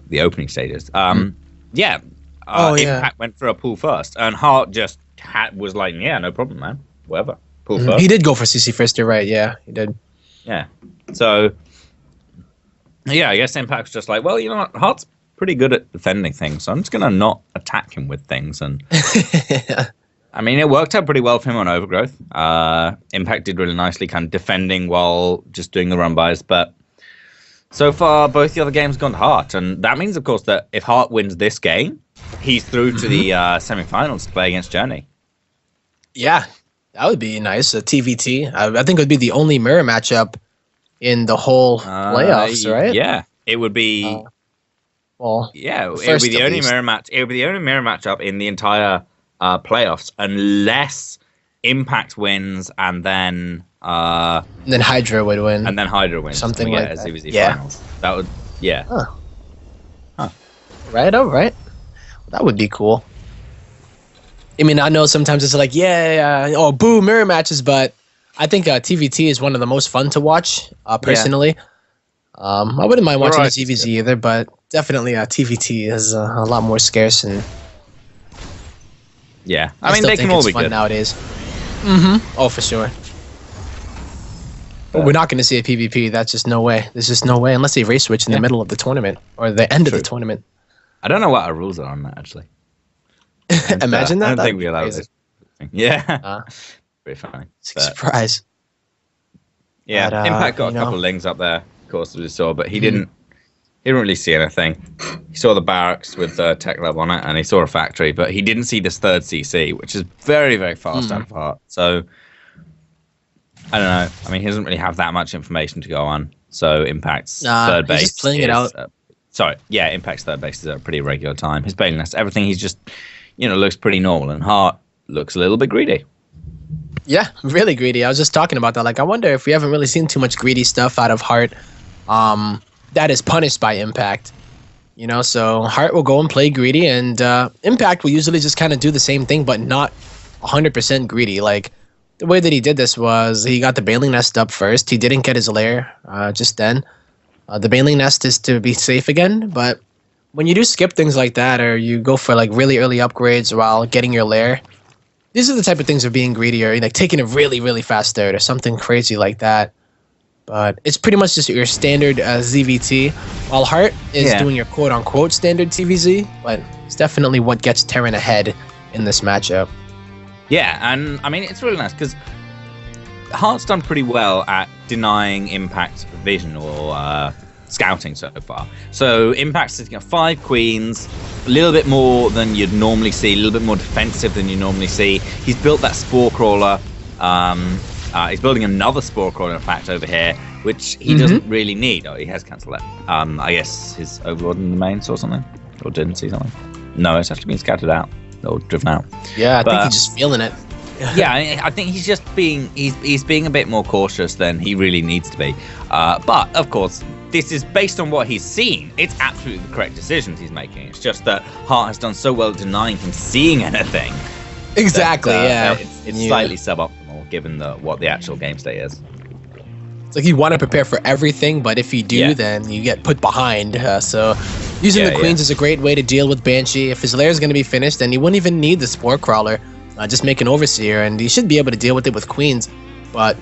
the opening stages. Yeah. Impact went for a pull first, and Hart just was like, yeah, no problem, man. Whatever. Pull first. He did go for CC first, you're right. Yeah, he did. Yeah. So, yeah, I guess Impact's just like, well, you know what? Hart's pretty good at defending things, so I'm just going to not attack him with things. And I mean, it worked out pretty well for him on Overgrowth. Impact did really nicely, kind of defending while just doing the run-bys, but so far, both the other games have gone to Hart, and that means, of course, that if Hart wins this game, he's through to the semi-finals to play against Journey. Yeah, that would be nice. A TVT. I think it would be the only mirror matchup in the whole playoffs, right? Yeah, it would be. Well, yeah, it would be the only mirror match. It would be the only mirror matchup in the entire playoffs, unless Impact wins and then Hydra would win. And then Hydra wins. Something like that. ZVZ finals. That would, yeah. Huh. Right, all right. Well, that would be cool. I mean, I know sometimes it's like, boo, mirror matches, but I think TVT is one of the most fun to watch, personally. Yeah. I wouldn't mind watching ZVZ either, but definitely TVT is a lot more scarce. And yeah, I mean, they can all be good nowadays. Oh, for sure. But we're not going to see a PvP. That's just no way. There's just no way unless they race switch in the middle of the tournament or the end of the tournament. I don't know what our rules are on that, actually. Imagine that. I don't think we allow this. Yeah. Pretty funny. Surprise. Yeah, but, Impact got a couple of lings up there, of course, as we saw, but he didn't really see anything. He saw the barracks with the tech lab on it, and he saw a factory, but he didn't see this third CC, which is very, very fast out of Heart. So, I don't know. I mean, he doesn't really have that much information to go on. So, Impact's third base. He's just playing it out. Impact's third base is at a pretty regular time. His bailing nest, everything, he's just, looks pretty normal, and Heart looks a little bit greedy. Yeah, really greedy. I was just talking about that. Like, I wonder if we haven't really seen too much greedy stuff out of Heart that is punished by Impact. So Heart will go and play greedy, and Impact will usually just kind of do the same thing, but not 100% greedy. Like, the way that he did this was he got the bailing nest up first. He didn't get his lair just then. The bailing nest is to be safe again, but when you do skip things like that, or you go for like really early upgrades while getting your lair, these are the type of things of being greedy, or like taking a really, really fast third or something crazy like that. But it's pretty much just your standard ZVT, while Hart is doing your quote-unquote standard TVZ, but it's definitely what gets Terran ahead in this matchup. Yeah, and I mean, it's really nice because Hart's done pretty well at denying Impact vision or scouting so far. So Impact's sitting at 5 queens, a little bit more than you'd normally see, a little bit more defensive than you normally see. He's built that Spore Crawler. He's building another Spore Crawler, in fact, over here, which he doesn't really need. Oh, he has cancelled that. I guess his Overlord in the main saw something, or didn't see something. No, it's actually been scouted out or driven out. Yeah, I think he's just feeling it. Yeah, I think he's just being he's being a bit more cautious than he really needs to be. But of course, this is based on what he's seen. It's absolutely the correct decisions he's making. It's just that Hart has done so well at denying him seeing anything. Exactly. It's slightly suboptimal given what the actual game state is. It's like you want to prepare for everything, but if you do, then you get put behind. So using the queens is a great way to deal with Banshee. If his lair is going to be finished, then he wouldn't even need the Spore Crawler. Just make an Overseer, and he should be able to deal with it with queens. But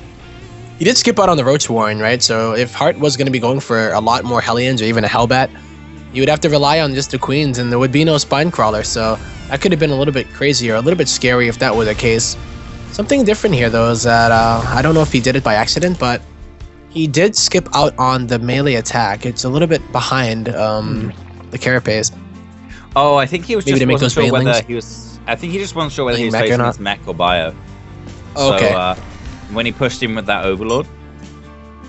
he did skip out on the Roach Warren, right? So if Hart was going to be going for a lot more Hellions or even a Hellbat, he would have to rely on just the queens, and there would be no Spine Crawler. So that could have been a little bit crazy or a little bit scary if that were the case. Something different here, though, is that I don't know if he did it by accident, but he did skip out on the melee attack. It's a little bit behind the Carapace. Oh, I think he was Maybe just to make wasn't those sure whether banelings? he was. I think he just wasn't sure whether he was Mech or facing not? his mech or bio. Okay. So when he pushed him with that Overlord,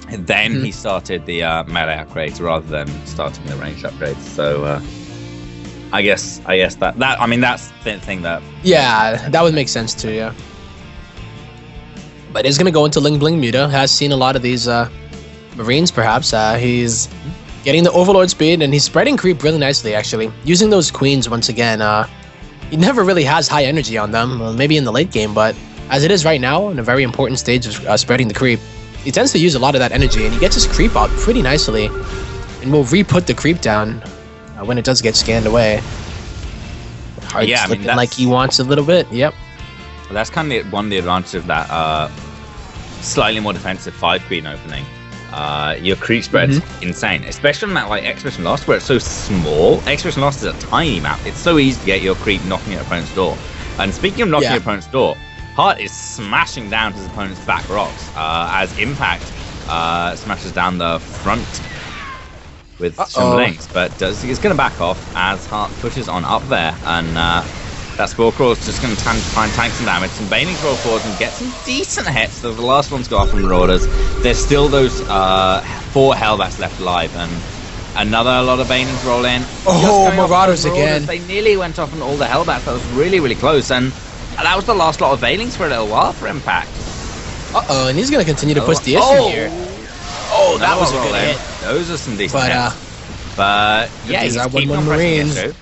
then he started the melee upgrades rather than starting the ranged upgrades. So I guess that I mean that's the thing that. Yeah, that would make sense too. Yeah. But he's gonna go into Ling Bling Muta. Has seen a lot of these Marines, perhaps. He's getting the Overlord speed, and he's spreading creep really nicely, actually. Using those queens once again. He never really has high energy on them, well, maybe in the late game, but as it is right now, in a very important stage of spreading the creep, he tends to use a lot of that energy, and he gets his creep out pretty nicely, and will re-put the creep down when it does get scanned away. Hard slipping like he wants a little bit, yep. Well, that's kind of one of the advantages of that slightly more defensive 5-queen opening. Your creep spread's insane, especially on that like Expedition Lost where it's so small. Expedition Lost is a tiny map. It's so easy to get your creep knocking at opponent's door. And speaking of knocking at opponent's door, Hart is smashing down his opponent's back rocks as Impact smashes down the front with some links, but he's going to back off as Hart pushes on up there, and that Spore Crawl is just going to try and tank some damage. Some Banelings roll forward and get some decent hits. So the last one's go off from Marauders. There's still those 4 Hellbats left alive, and another lot of Banelings roll in. Oh, Marauders again. They nearly went off on all the Hellbats. That was really, really close, and that was the last lot of Banelings for a little while for Impact. Uh-oh, and he's going to continue to push the issue here. Oh, that was a good hit. Those are some decent hits. But yeah, he's keeping on pressing it too.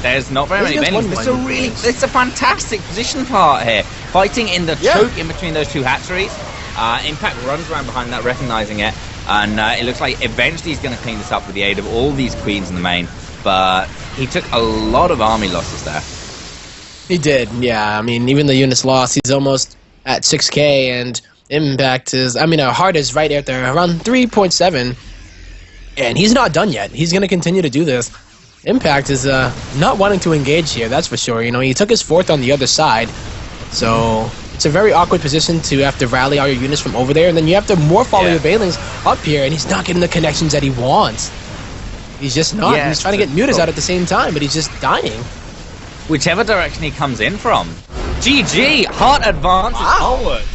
There's not very many Banelings. It's a fantastic position part here. Fighting in the choke in between those 2 hatcheries. Impact runs around behind that, recognizing it. And it looks like eventually he's going to clean this up with the aid of all these queens in the main. But he took a lot of army losses there. He did, yeah. I mean, even the units lost. He's almost at 6k, and Impact is, Hart is right out there, around 3.7. And he's not done yet. He's going to continue to do this. Impact is not wanting to engage here, that's for sure. You know, he took his 4th on the other side. So it's a very awkward position to have to rally all your units from over there. And then you have to morph all your Banelings up here, and he's not getting the connections that he wants. He's just not. He's trying to get Mutas out at the same time, but he's just dying. Whichever direction he comes in from. GG! Hart advances onwards.